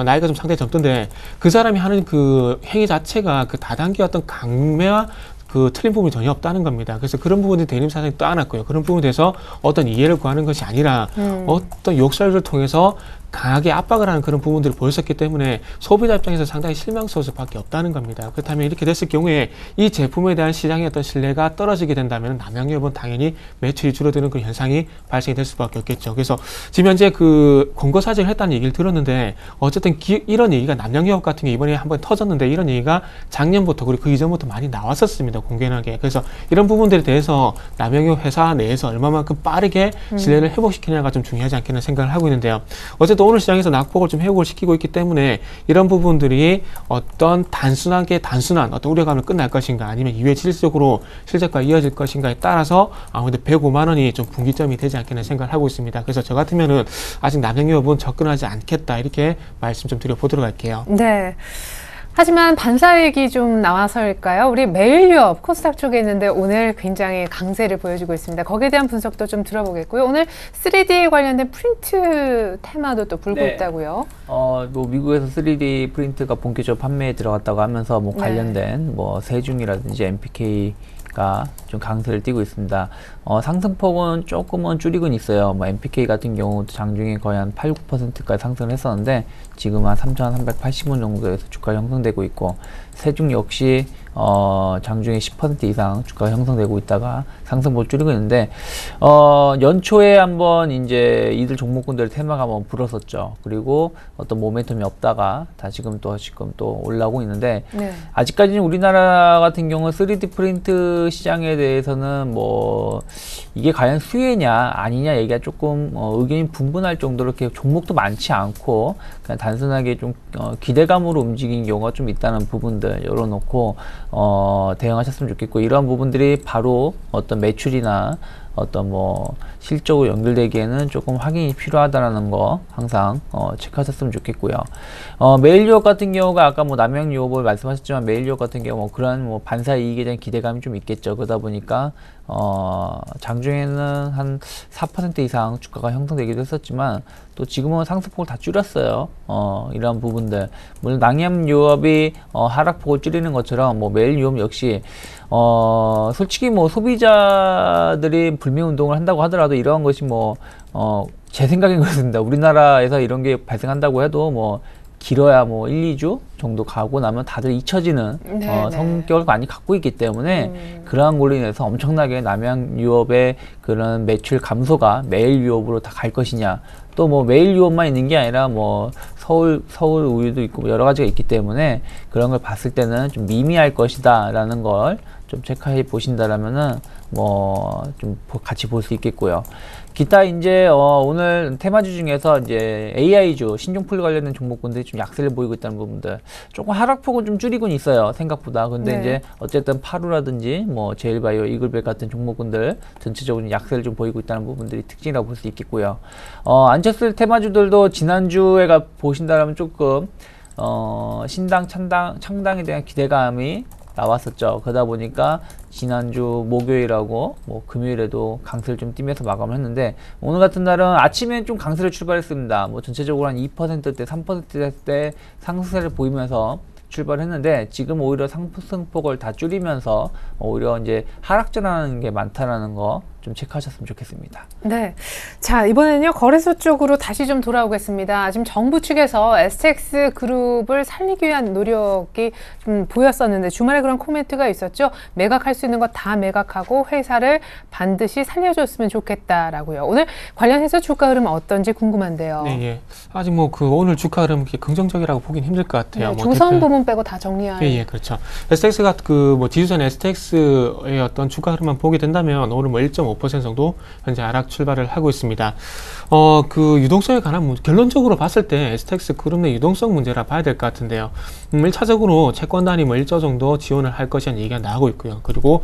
나이가 좀 상당히 젊던데, 그 사람이 하는 그 행위 자체가 그 다단계 어떤 강매와 그 틀린 부분이 전혀 없다는 겁니다. 그래서 그런 부분이 대리점 사장이 떠안았고요. 그런 부분에 대해서 어떤 이해를 구하는 것이 아니라 어떤 욕설을 통해서 강하게 압박을 하는 그런 부분들을 보였었기 때문에 소비자 입장에서 상당히 실망스러울 수밖에 없다는 겁니다. 그렇다면 이렇게 됐을 경우에 이 제품에 대한 시장의 어떤 신뢰가 떨어지게 된다면 남양유업은 당연히 매출이 줄어드는 그런 현상이 발생이 될 수밖에 없겠죠. 그래서 지금 현재 그 권고 사직을 했다는 얘기를 들었는데 어쨌든 이런 얘기가 남양유업 같은 게 이번에 한번 터졌는데 이런 얘기가 작년부터 그리고 그 이전부터 많이 나왔었습니다. 공개하게. 그래서 이런 부분들에 대해서 남양유업 회사 내에서 얼마만큼 빠르게 신뢰를 회복시키느냐가 좀 중요하지 않겠나 생각을 하고 있는데요. 어쨌든 오늘 시장에서 낙폭을 좀 회복을 시키고 있기 때문에 이런 부분들이 어떤 단순한 어떤 우려감을 끝날 것인가 아니면 이후에 실질적으로 실적과 이어질 것인가에 따라서 아무래도 105만 원이 좀 분기점이 되지 않겠나 생각을 하고 있습니다. 그래서 저 같으면은 아직 남양유업은 접근하지 않겠다 이렇게 말씀 좀 드려보도록 할게요. 네. 하지만 반사익이 좀 나와서일까요? 우리 메일유업 코스닥 쪽에 있는데 오늘 굉장히 강세를 보여주고 있습니다. 거기에 대한 분석도 좀 들어보겠고요. 오늘 3D 관련된 프린트 테마도 또 불고 있다고요? 뭐 미국에서 3D 프린트가 본격적으로 판매에 들어갔다고 하면서 뭐 관련된 뭐 세중이라든지 MPK가 좀 강세를 띠고 있습니다. 상승폭은 조금은 줄이곤 있어요. 뭐 MPK 같은 경우도 장중에 거의 한 8, 9%까지 상승을 했었는데 지금 한 3,380원 정도에서 주가가 형성되고 있고 세중 역시 장중에 10% 이상 주가가 형성되고 있다가 상승폭 줄이고 있는데 연초에 한번 이제 이들 종목군들 테마가 한번 불었었죠. 그리고 어떤 모멘텀이 없다가 지금 또 올라오고 있는데 아직까지는 우리나라 같은 경우는 3D 프린트 시장에 대해서는 뭐 이게 과연 수혜냐 아니냐 얘기가 조금 의견이 분분할 정도로 이렇게 종목도 많지 않고 그냥 단순하게 좀 기대감으로 움직이는 경우가 좀 있다는 부분들 열어놓고 대응하셨으면 좋겠고 이러한 부분들이 바로 어떤 매출이나 어떤 뭐 실적으로 연결되기에는 조금 확인이 필요하다라는 거 항상 체크하셨으면 좋겠고요. 메일유업 같은 경우가 아까 뭐 남양유업을 말씀하셨지만 메일유업 같은 경우 뭐 그런 뭐 반사 이익에 대한 기대감이 좀 있겠죠. 그러다 보니까 장중에는 한 4% 이상 주가가 형성되기도 했었지만 또 지금은 상승폭을 다 줄였어요. 이러한 부분들 물론 남양유업이 하락폭을 줄이는 것처럼 뭐 메일유업 역시 솔직히 뭐 소비자들이 불매운동을 한다고 하더라도 이러한 것이 뭐 제 생각인 그렇습니다. 우리나라에서 이런 게 발생한다고 해도 뭐 길어야 뭐 1, 2주 정도 가고 나면 다들 잊혀지는 성격을 많이 갖고 있기 때문에 그러한 걸로 인해서 엄청나게 남양유업의 그런 매출 감소가 메일유업으로 다 갈 것이냐 또 뭐 메일유업만 있는 게 아니라 뭐 서울 우유도 있고 뭐 여러 가지가 있기 때문에 그런 걸 봤을 때는 좀 미미할 것이다 라는 걸 좀 체크해 보신다라면은 뭐 좀 같이 볼 수 있겠고요. 기타 이제 오늘 테마주 중에서 이제 AI주 신종플 관련된 종목군들이 좀 약세를 보이고 있다는 부분들 조금 하락폭은 좀 줄이곤 있어요 생각보다. 근데 이제 어쨌든 파루라든지 뭐 제일바이오, 이글백 같은 종목군들 전체적으로 약세를 좀 보이고 있다는 부분들이 특징이라고 볼 수 있겠고요. 앉혔을 테마주들도 지난주에 보신다라면 조금 신당 창당에 대한 기대감이 나왔었죠. 그러다 보니까 지난주 목요일하고 뭐 금요일에도 강세를 좀 띠면서 마감을 했는데 오늘 같은 날은 아침에 좀 강세를 출발했습니다. 뭐 전체적으로 한 2%대 3%대 상승세를 보이면서 출발했는데 지금 오히려 상승폭을 다 줄이면서 오히려 이제 하락전하는 게 많다라는 거 좀 체크하셨으면 좋겠습니다. 네. 자, 이번에는요, 거래소 쪽으로 다시 좀 돌아오겠습니다. 지금 정부 측에서 STX 그룹을 살리기 위한 노력이 좀 보였었는데 주말에 그런 코멘트가 있었죠. 매각할 수 있는 거 다 매각하고 회사를 반드시 살려줬으면 좋겠다라고요. 오늘 관련해서 주가 흐름 어떤지 궁금한데요. 네, 예. 아직 뭐 오늘 주가 흐름 긍정적이라고 보긴 힘들 것 같아요. 네, 조선 부분 빼고 다 정리할. 예, 그렇죠. STX가 뭐 지수선 STX의 어떤 주가 흐름만 보게 된다면 오늘 뭐 1.5% 0.5% 정도 현재 하락 출발을 하고 있습니다. 그 유동성에 관한 결론적으로 봤을 때 STX 그룹 내 유동성 문제라 봐야 될 것 같은데요. 1차적으로 채권단이 뭐 일조 정도 지원을 할 것이라는 얘기가 나오고 있고요. 그리고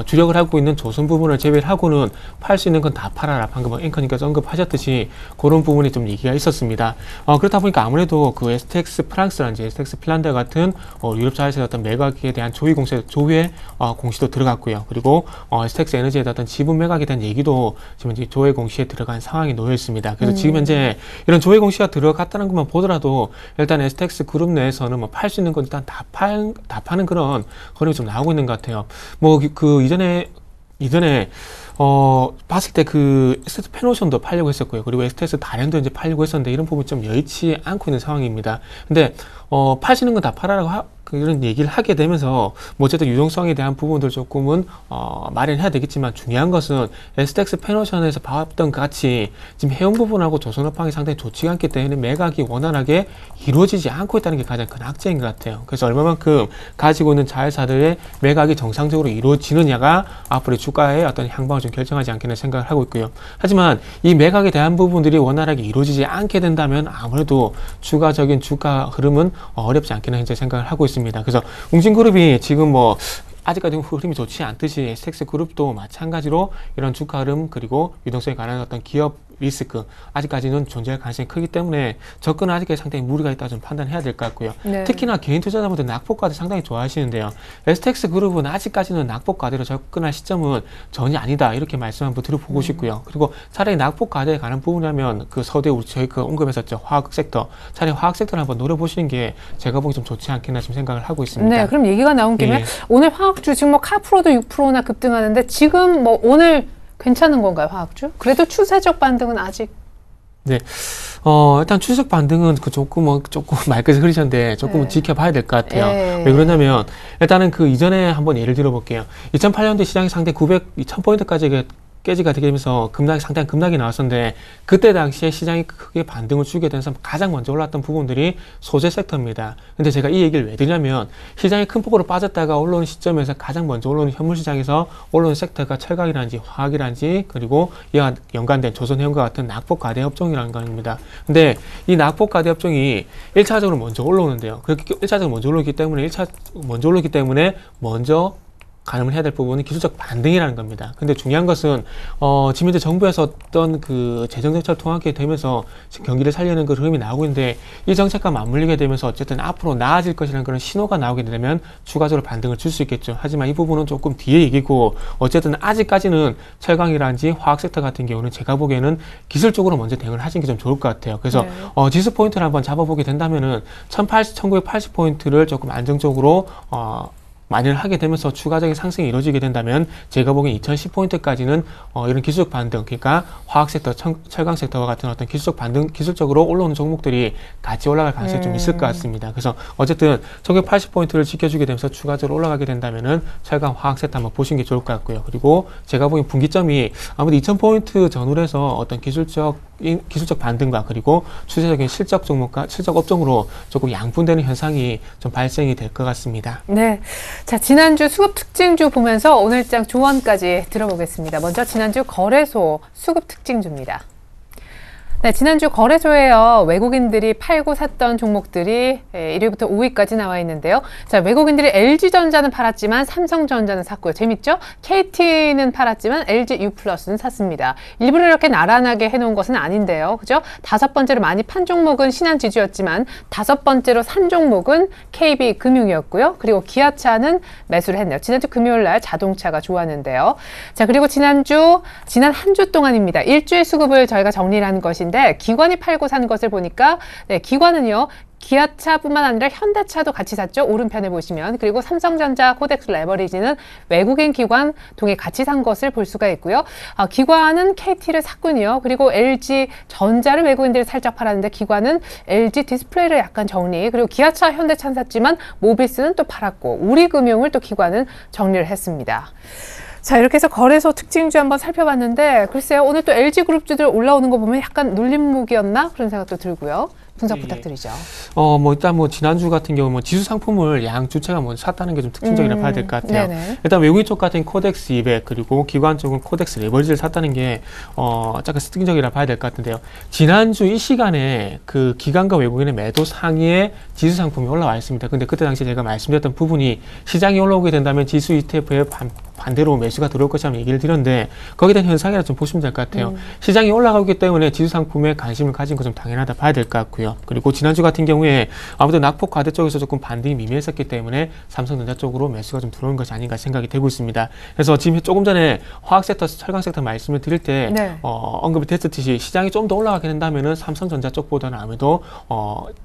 주력을 하고 있는 조선 부분을 제외하고는 팔 수 있는 건 다 팔아라. 방금 앵커님께서 언급하셨듯이 그런 부분이 좀 얘기가 있었습니다. 그렇다 보니까 아무래도 그 STX 프랑스라든지 STX 핀란드 같은 유럽 자회사의 어떤 매각에 대한 조회 공시도 들어갔고요. 그리고 STX 에너지에 어떤 지분 매각에 대한 얘기도 지금 이제 조회 공시에 들어간 상황이 놓여 있습니다. 그래서 지금 현재 이런 조회 공시가 들어갔다는 것만 보더라도 일단 STX 그룹 내에서는 뭐 팔 수 있는 건 일단 다 파는 그런 흐름이 좀 나오고 있는 것 같아요. 뭐 그 이전에 봤을 때 그 STX 페노션도 팔려고 했었고요. 그리고 STX 다련도 이제 팔려고 했었는데 이런 부분이 좀 여의치 않고 있는 상황입니다. 근데 파시는 건 다 팔아라고 이런 얘기를 하게 되면서 뭐 어쨌든 유동성에 대한 부분들 조금은 마련해야 되겠지만 중요한 것은 STX 페노션에서 봐왔던 같이 지금 해운 부분하고 조선업황이 상당히 좋지가 않기 때문에 매각이 원활하게 이루어지지 않고 있다는 게 가장 큰 악재인 것 같아요. 그래서 얼마만큼 가지고 있는 자회사들의 매각이 정상적으로 이루어지느냐가 앞으로 주가의 어떤 향방을 좀 결정하지 않겠나 생각을 하고 있고요. 하지만 이 매각에 대한 부분들이 원활하게 이루어지지 않게 된다면 아무래도 추가적인 주가 흐름은 어렵지 않겠나 현재 생각을 하고 있습니다. 그래서 웅진그룹이 지금 뭐 아직까지 흐름이 좋지 않듯이 STX 그룹도 마찬가지로 이런 주가 흐름 그리고 유동성에 관한 어떤 기업 리스크 아직까지는 존재할 가능성이 크기 때문에 접근은 아직까지 상당히 무리가 있다고 좀 판단해야 될 것 같고요. 네. 특히나 개인 투자자분들 낙폭과대 상당히 좋아하시는데요. STX 그룹은 아직까지는 낙폭과대로 접근할 시점은 전혀 아니다 이렇게 말씀 한번 드려보고 싶고요. 그리고 차라리 낙폭과대에 관한 부분이라면 그 서대 저희 그 언급했었죠. 화학 섹터 차라리 화학 섹터를 한번 노려보시는 게 제가 보기 좀 좋지 않겠나 좀 생각을 하고 있습니다. 네, 그럼 얘기가 나온 김에 오늘 화학주 지금 뭐 카프로도 6%나 급등하는데 지금 뭐 오늘 괜찮은 건가요, 화학주? 그래도 추세적 반등은 아직? 네. 일단 추세적 반등은 조금 말끝이 흐리셨는데 조금은 지켜봐야 될 것 같아요. 왜 그러냐면, 일단은 그 이전에 한번 예를 들어볼게요. 2008년도에 시장이 상대 2000포인트까지 깨지가 되면서 상당히 급락이 나왔었는데, 그때 당시에 시장이 크게 반등을 주게 되면서 가장 먼저 올랐던 부분들이 소재 섹터입니다. 근데 제가 이 얘기를 왜 드냐면, 시장이 큰 폭으로 빠졌다가 올라오는 시점에서 가장 먼저 올라오는 현물 시장에서 올라오는 섹터가 철강이라든지 화학이라든지 그리고 이와 연관된 조선해운과 같은 낙폭 가대 업종이라는 겁니다. 근데 이 낙폭 가대 업종이 1차적으로 먼저 올라오는데요. 그렇게 1차적으로 먼저 올라오기 때문에 먼저 가늠을 해야 될 부분은 기술적 반등이라는 겁니다. 근데 중요한 것은 지금 현재 정부에서 어떤 그 재정정책을 통하게 되면서 경기를 살리는 그 흐름이 나오고 있는데 이 정책과 맞물리게 되면서 어쨌든 앞으로 나아질 것이라는 그런 신호가 나오게 되면 추가적으로 반등을 줄 수 있겠죠. 하지만 이 부분은 조금 뒤에 얘기고 어쨌든 아직까지는 철강이라든지 화학 섹터 같은 경우는 제가 보기에는 기술적으로 먼저 대응을 하시는 게 좀 좋을 것 같아요. 그래서 지수 포인트를 한번 잡아보게 된다면은 1980포인트를 조금 안정적으로 만회를 하게 되면서 추가적인 상승이 이루어지게 된다면 제가 보기엔 2010포인트까지는 이런 기술적 반등, 그러니까 화학 섹터, 철강 섹터와 같은 어떤 기술적 반등, 기술적으로 올라오는 종목들이 같이 올라갈 가능성이 좀 있을 것 같습니다. 그래서 어쨌든 1980포인트를 지켜주게 되면서 추가적으로 올라가게 된다면은 철강, 화학 섹터 한번 보시는 게 좋을 것 같고요. 그리고 제가 보기엔 분기점이 아무래도 2000포인트 전후로 해서 어떤 기술적 반등과 그리고 추세적인 실적 종목과 실적 업종으로 조금 양분되는 현상이 좀 발생이 될 것 같습니다. 네. 자, 지난주 수급 특징주 보면서 오늘장 조언까지 들어보겠습니다. 먼저 지난주 거래소 수급 특징주입니다. 네, 지난주 거래소에요. 외국인들이 팔고 샀던 종목들이 1위부터 5위까지 나와 있는데요. 자, 외국인들이 LG전자는 팔았지만 삼성전자는 샀고요. 재밌죠? KT는 팔았지만 LG유플러스는 샀습니다. 일부러 이렇게 나란하게 해놓은 것은 아닌데요. 그죠? 5번째로 많이 판 종목은 신한지주였지만 5번째로 산 종목은 KB금융이었고요. 그리고 기아차는 매수를 했네요. 지난주 금요일날 자동차가 좋았는데요. 자, 그리고 지난 한 주 동안입니다. 일주일 수급을 저희가 정리를 한 것인데 기관이 팔고 산 것을 보니까 기관은요. 기아차뿐만 아니라 현대차도 같이 샀죠. 오른편에 보시면. 그리고 삼성전자, 코덱스 레버리지는 외국인 기관 동에 같이 산 것을 볼 수가 있고요. 기관은 KT를 샀군요. 그리고 LG전자를 외국인들이 살짝 팔았는데 기관은 LG 디스플레이를 약간 정리. 그리고 기아차, 현대차는 샀지만 모비스는 또 팔았고 우리금융을 또 기관은 정리를 했습니다. 자, 이렇게 해서 거래소 특징주 한번 살펴봤는데 글쎄요. 오늘 또 LG그룹주들 올라오는 거 보면 약간 눌림목이었나? 그런 생각도 들고요. 분석 예. 부탁드리죠. 일단 지난주 같은 경우 지수 상품을 양 주체가 샀다는 게 좀 특징적이라 봐야 될 것 같아요. 네네. 일단 외국인 쪽 같은 코덱스 200 그리고 기관 쪽은 코덱스 레버리지를 샀다는 게 약간 특징적이라 봐야 될 것 같은데요. 지난주 이 시간에 그 기관과 외국인의 매도 상위에 지수 상품이 올라와 있습니다. 근데 그때 당시 제가 말씀드렸던 부분이 시장이 올라오게 된다면 지수 ETF에 반대로 매수가 들어올 것이라는 얘기를 드렸는데 거기에 대한 현상이라 좀 보시면 될 것 같아요. 시장이 올라가기 때문에 지수 상품에 관심을 가진 건 좀 당연하다 봐야 될 것 같고요. 그리고 지난주 같은 경우에 아무래도 낙폭 과대 쪽에서 조금 반등이 미미했었기 때문에 삼성전자 쪽으로 매수가 좀 들어온 것이 아닌가 생각이 되고 있습니다. 그래서 지금 조금 전에 화학 섹터, 철강 섹터 말씀을 드릴 때 네. 언급이 됐듯이 시장이 좀 더 올라가게 된다면은 삼성전자 쪽보다는 아무래도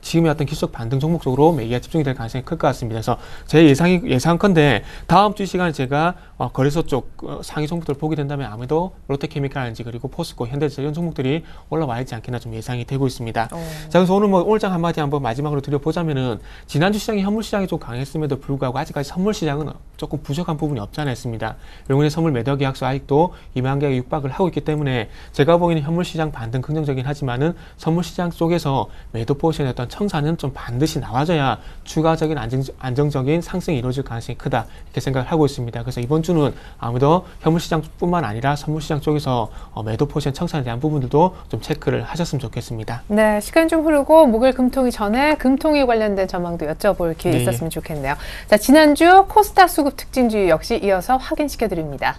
지금의 어떤 기술적 반등 종목 쪽으로 매기가 집중이 될 가능성이 클 것 같습니다. 그래서 제 예상컨대 다음 주 시간에 제가 거래소 쪽 상위 종목들을 보게 된다면 아무래도 롯데케미칼인지 그리고 포스코, 현대제철 이런 종목들이 올라와 있지 않겠나 좀 예상이 되고 있습니다. 자, 그래서 오늘 오늘장 한마디 한번 마지막으로 드려보자면은 지난주 시장이 현물 시장이 좀 강했음에도 불구하고 아직까지 선물 시장은 조금 부족한 부분이 없지 않아 있습니다. 외국인의 선물 매도 계약수 아직도 2만 개가 육박을 하고 있기 때문에 제가 보기에는 현물 시장 반등 긍정적이긴 하지만은 선물 시장 쪽에서 매도 포지션의 어떤 청산은 좀 반드시 나와줘야 추가적인 안정적인 상승이 이루어질 가능성이 크다 이렇게 생각을 하고 있습니다. 그래서 이번 주는 아무도 현물 시장뿐만 아니라 선물 시장 쪽에서 매도 포지션 청산에 대한 부분들도 좀 체크를 하셨으면 좋겠습니다. 네, 시간 좀 흐르고 목요일 금통위 전에 금통위 관련된 전망도 여쭤볼 기회 있었으면 좋겠네요. 자, 지난주 코스닥 수급 특징주 역시 이어서 확인시켜 드립니다.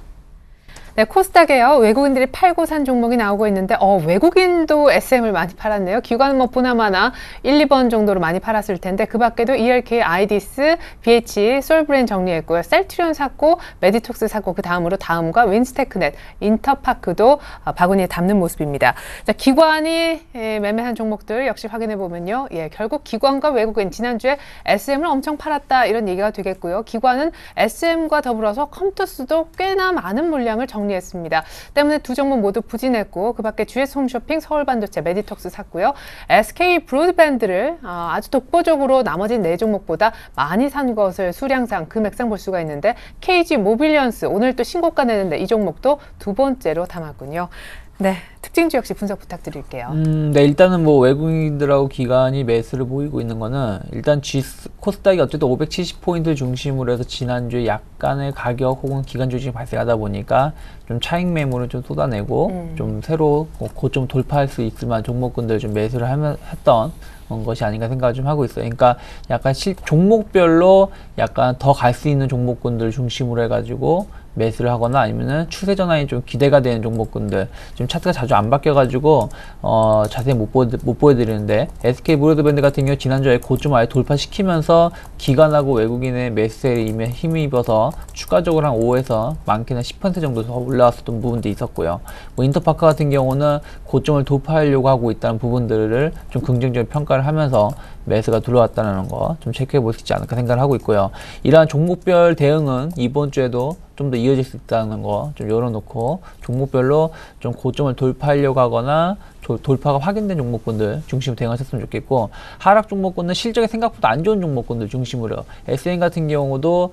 네, 코스닥에요. 외국인들이 팔고 산 종목이 나오고 있는데 외국인도 SM을 많이 팔았네요. 기관은 보나마나 1, 2번 정도로 많이 팔았을 텐데 그 밖에도 ELK, 아이디스, BH, 솔브랜 정리했고요. 셀트리온 샀고 메디톡스 샀고 그 다음으로 다음과 윈스테크넷, 인터파크도 바구니에 담는 모습입니다. 자, 기관이 매매한 종목들 역시 확인해 보면요. 결국 기관과 외국인 지난주에 SM을 엄청 팔았다 이런 얘기가 되겠고요. 기관은 SM과 더불어서 컴투스도 꽤나 많은 물량을 정리했습니다. 때문에 두 종목 모두 부진했고 그 밖에 GS 홈쇼핑, 서울반도체, 메디톡스 샀고요. SK 브로드밴드를 아주 독보적으로 나머지 네 종목보다 많이 산 것을 수량상 금액상 볼 수가 있는데 KG 모빌리언스 오늘 또 신고가 내는데 이 종목도 두 번째로 담았군요. 네, 특징주 역시 분석 부탁드릴게요. 네, 일단은 외국인들하고 기관이 매수를 보이고 있는 거는 일단 코스닥이 어쨌든 570포인트를 중심으로 해서 지난주에 약간의 가격 혹은 기간 조짐이 발생하다 보니까 좀 차익 매물을 좀 쏟아내고 좀 새로 고점 돌파할 수 있을 만한 종목군들 좀 매수를 했던 것이 아닌가 생각을 좀 하고 있어요. 그러니까 약간 종목별로 약간 더 갈 수 있는 종목군들 중심으로 해가지고 매수를 하거나 아니면은 추세 전환이 좀 기대가 되는 종목군들 지금 차트가 자주 안 바뀌어가지고 자세히 못 보여드리는데 SK 브로드밴드 같은 경우 지난주에 고점 아예 돌파시키면서 기관하고 외국인의 매수세에 이미 힘입어서 추가적으로 한 5에서 많게는 10% 정도 더 올라왔었던 부분도 있었고요. 인터파크 같은 경우는 고점을 돌파하려고 하고 있다는 부분들을 좀 긍정적인 평가를 하면서 매수가 들어왔다는 거 좀 체크해 볼 수 있지 않을까 생각을 하고 있고요. 이러한 종목별 대응은 이번 주에도 좀 더 이어질 수 있다는 거 좀 열어놓고 종목별로 좀 고점을 돌파하려고 하거나 돌파가 확인된 종목군들 중심으로 대응하셨으면 좋겠고 하락 종목군은 실적이 생각보다 안 좋은 종목군들 중심으로 SN 같은 경우도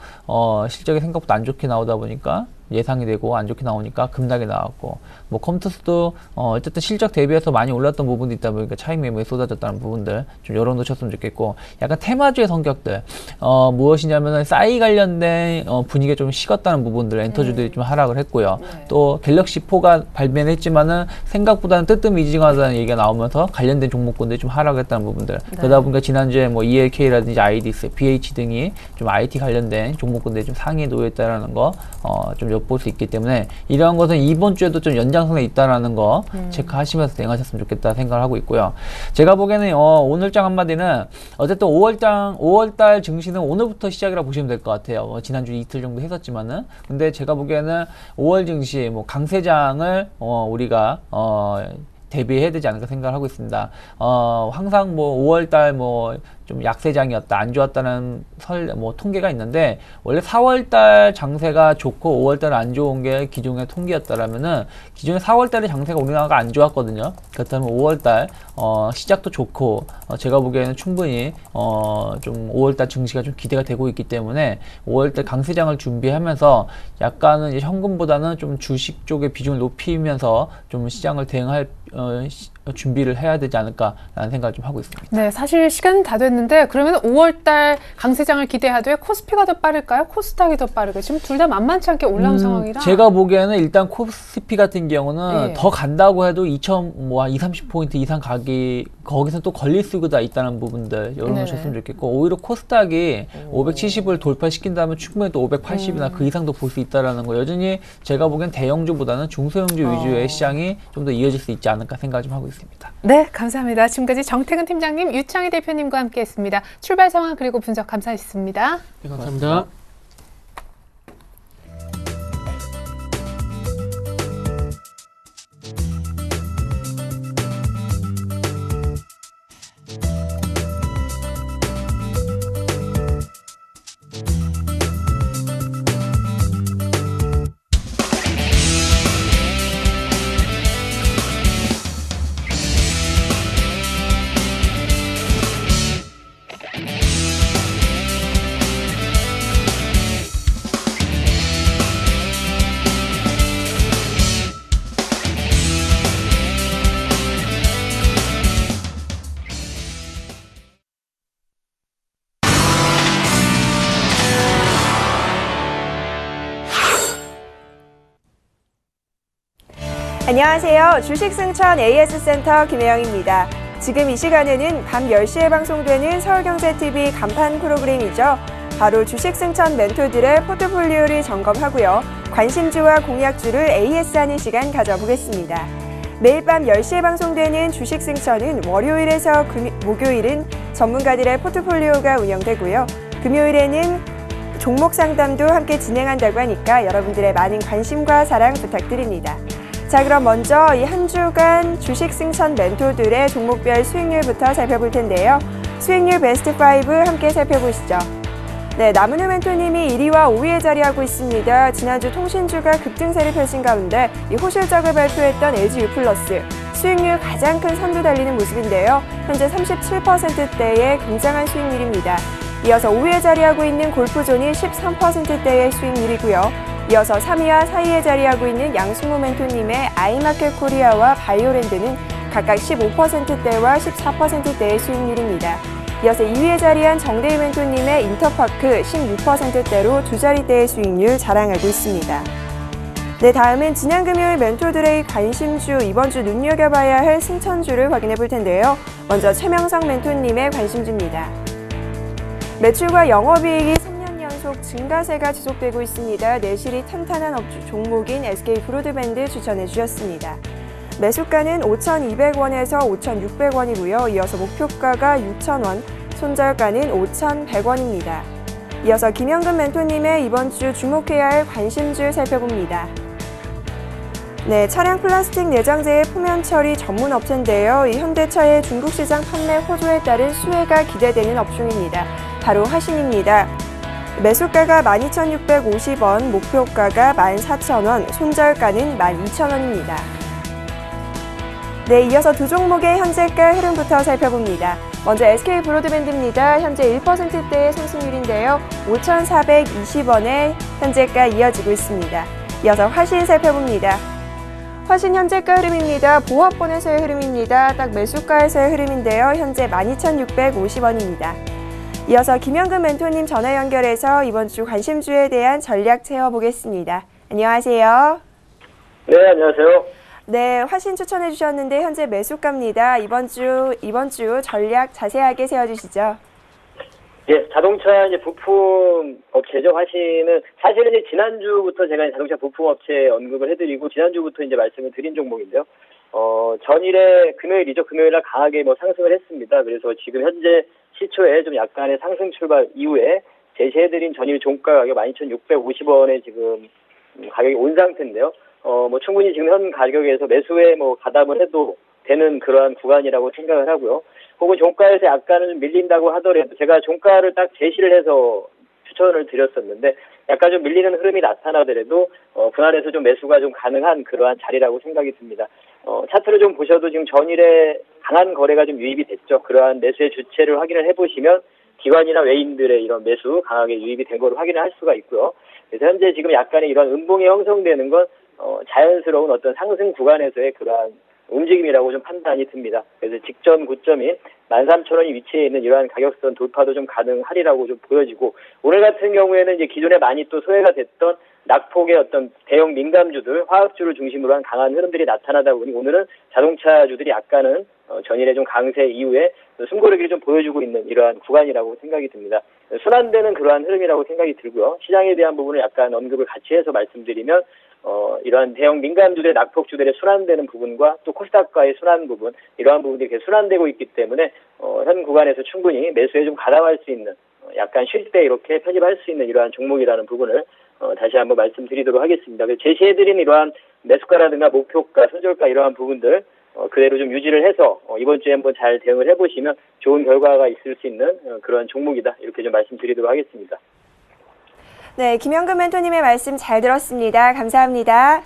실적이 생각보다 안 좋게 나오다 보니까 예상이 되고 안 좋게 나오니까 급락이 나왔고 컴투스도 어쨌든 실적 대비해서 많이 올랐던 부분도 있다 보니까 차익 매물이 쏟아졌다는 부분들 좀 열어놓으셨으면 좋겠고 약간 테마주의 성격들 무엇이냐면은 싸이 관련된 분위기가 좀 식었다는 부분들 엔터주들이 좀 하락을 했고요. 또 갤럭시 4가 발매는 했지만은 생각보다는 뜨뜻미지근하다는 얘기가 나오면서 관련된 종목군들이 좀 하락했다는 부분들 그러다 보니까 지난주에 ELK라든지 아이디스, BH 등이 좀 IT 관련된 종목군들이 좀 상위에 놓여있다는 거 좀 엿볼 수 있기 때문에 이러한 것은 이번 주에도 좀 연장선에 있다라는 거 체크하시면서 대응하셨으면 좋겠다 생각을 하고 있고요. 제가 보기에는 오늘장 한마디는 어쨌든 5월달 증시는 오늘부터 시작이라 보시면 될 것 같아요. 지난주 이틀 정도 했었지만은 근데 제가 보기에는 5월 증시 강세장을 우리가 대비해야 되지 않을까 생각을 하고 있습니다. 항상 5월달 좀 약세장이었다, 안 좋았다는 통계가 있는데 원래 4월달 장세가 좋고 5월달 안 좋은 게 기존의 통계였다라면은 기존의 4월달의 장세가 우리나라가 안 좋았거든요. 그렇다면 5월달 시작도 좋고 제가 보기에는 충분히 좀 5월달 증시가 좀 기대가 되고 있기 때문에 5월달 강세장을 준비하면서 약간은 이제 현금보다는 좀 주식 쪽의 비중을 높이면서 좀 시장을 대응할 준비를 해야 되지 않을까라는 생각을 좀 하고 있습니다. 네, 사실 시간은 다 됐는데 그러면 5월달 강세장을 기대하되 코스피가 더 빠를까요? 코스닥이 더 빠를까요? 지금 둘 다 만만치 않게 올라온 상황이라. 제가 보기에는 일단 코스피 같은 경우는 예. 더 간다고 해도 2,30포인트 이상 가기 거기서 또 걸릴 수가 있다는 부분들 열어놓으셨으면 좋겠고 오히려 코스닥이 570을 돌파시킨다면 충분히 또 580이나 그 이상도 볼 수 있다는 거 여전히 제가 보기엔 대형주보다는 중소형주 위주의 시장이 좀 더 이어질 수 있지 않을까 생각을 좀 하고 있습니다. 네, 감사합니다. 지금까지 정태근 팀장님, 유창희 대표님과 함께했습니다. 출발 상황 그리고 분석 감사했습니다. 네, 감사합니다. 안녕하세요. 주식승천 AS센터 김혜영입니다. 지금 이 시간에는 밤 10시에 방송되는 서울경제TV 간판 프로그램이죠. 바로 주식승천 멘토들의 포트폴리오를 점검하고요. 관심주와 공약주를 AS하는 시간 가져보겠습니다. 매일 밤 10시에 방송되는 주식승천은 월요일에서 목요일은 전문가들의 포트폴리오가 운영되고요. 금요일에는 종목 상담도 함께 진행한다고 하니까 여러분들의 많은 관심과 사랑 부탁드립니다. 자, 그럼 먼저 이 한 주간 주식승천 멘토들의 종목별 수익률부터 살펴볼 텐데요. 수익률 베스트 5 함께 살펴보시죠. 네, 남은우 멘토님이 1위와 5위에 자리하고 있습니다. 지난주 통신주가 급등세를 펼친 가운데 이 호실적을 발표했던 LG유플러스 수익률 가장 큰 선두 달리는 모습인데요. 현재 37%대의 굉장한 수익률입니다. 이어서 5위에 자리하고 있는 골프존이 13%대의 수익률이고요. 이어서 3위와 4위에 자리하고 있는 양승모 멘토님의 아이마켓 코리아와 바이오랜드는 각각 15%대와 14%대의 수익률입니다. 이어서 2위에 자리한 정대희 멘토님의 인터파크 16%대로 두 자리대의 수익률 자랑하고 있습니다. 네, 다음은 지난 금요일 멘토들의 관심주, 이번 주 눈여겨봐야 할 승천주를 확인해 볼 텐데요. 먼저 최명성 멘토님의 관심주입니다. 매출과 영업이익이 3년 연속 증가세가 지속되고 있습니다. 내실이 탄탄한 종목인 SK브로드밴드 추천해 주셨습니다. 매수가는 5,200원에서 5,600원이고요. 이어서 목표가가 6,000원, 손절가는 5,100원입니다. 이어서 김영근 멘토님의 이번 주 주목해야 할 관심주 살펴봅니다. 네, 차량 플라스틱 내장재의 표면 처리 전문 업체인데요. 이 현대차의 중국 시장 판매 호조에 따른 수혜가 기대되는 업종입니다. 바로 화신입니다. 매수가가 12,650원, 목표가가 14,000원, 손절가는 12,000원입니다. 네, 이어서 두 종목의 현재가 흐름부터 살펴봅니다. 먼저 SK브로드밴드입니다. 현재 1%대의 상승률인데요. 5,420원의 현재가 이어지고 있습니다. 이어서 화신 살펴봅니다. 화신 현재가 흐름입니다. 보합권에서의 흐름입니다. 딱 매수가에서의 흐름인데요. 현재 12,650원입니다. 이어서 김영근 멘토님 전화 연결해서 이번 주 관심주에 대한 전략 채워보겠습니다. 안녕하세요. 네, 안녕하세요. 네, 화신 추천해 주셨는데 현재 매수가입니다. 이번 주 전략 자세하게 세워주시죠. 예, 자동차 이제 부품 업체죠. 화신은 사실은 이제 지난주부터 제가 자동차 부품 업체 언급을 해드리고 지난주부터 이제 말씀을 드린 종목인데요. 전일에 금요일이죠. 금요일날 강하게 상승을 했습니다. 그래서 지금 현재 시초에 좀 약간의 상승 출발 이후에 제시해드린 전일 종가 가격 12,650원에 지금 가격이 온 상태인데요. 충분히 지금 현 가격에서 매수에 가담을 해도 되는 그러한 구간이라고 생각을 하고요. 혹은 종가에서 약간은 좀 밀린다고 하더라도 제가 종가를 딱 제시를 해서 추천을 드렸었는데 약간 좀 밀리는 흐름이 나타나더라도 분할해서 좀 매수가 좀 가능한 그러한 자리라고 생각이 듭니다. 차트를 좀 보셔도 지금 전일에 강한 거래가 좀 유입이 됐죠. 그러한 매수의 주체를 확인을 해보시면 기관이나 외인들의 이런 매수 강하게 유입이 된 걸 확인을 할 수가 있고요. 그래서 현재 지금 약간의 이런 음봉이 형성되는 건 자연스러운 어떤 상승 구간에서의 그러한 움직임이라고 좀 판단이 듭니다. 그래서 직전 고점인 13,000원이 위치해 있는 이러한 가격선 돌파도 좀 가능하리라고 좀 보여지고, 오늘 같은 경우에는 이제 기존에 많이 또 소외가 됐던 낙폭의 어떤 대형 민감주들, 화학주를 중심으로 한 강한 흐름들이 나타나다 보니 오늘은 자동차주들이 약간은 전일의 좀 강세 이후에 숨고르기를 좀 보여주고 있는 이러한 구간이라고 생각이 듭니다. 순환되는 그러한 흐름이라고 생각이 들고요. 시장에 대한 부분을 약간 언급을 같이 해서 말씀드리면 이러한 대형 민감주들의 낙폭주들의 순환되는 부분과 또 코스닥과의 순환 부분, 이러한 부분들이 계속 순환되고 있기 때문에 현 구간에서 충분히 매수에 좀 가담할 수 있는, 약간 쉴 때 이렇게 편입할 수 있는 이러한 종목이라는 부분을 다시 한번 말씀드리도록 하겠습니다. 제시해드린 이러한 매수가라든가 목표가, 손절가 이러한 부분들 그대로 좀 유지를 해서 이번 주에 한번 잘 대응을 해보시면 좋은 결과가 있을 수 있는 그런 종목이다, 이렇게 좀 말씀드리도록 하겠습니다. 네, 김영근 멘토님의 말씀 잘 들었습니다. 감사합니다.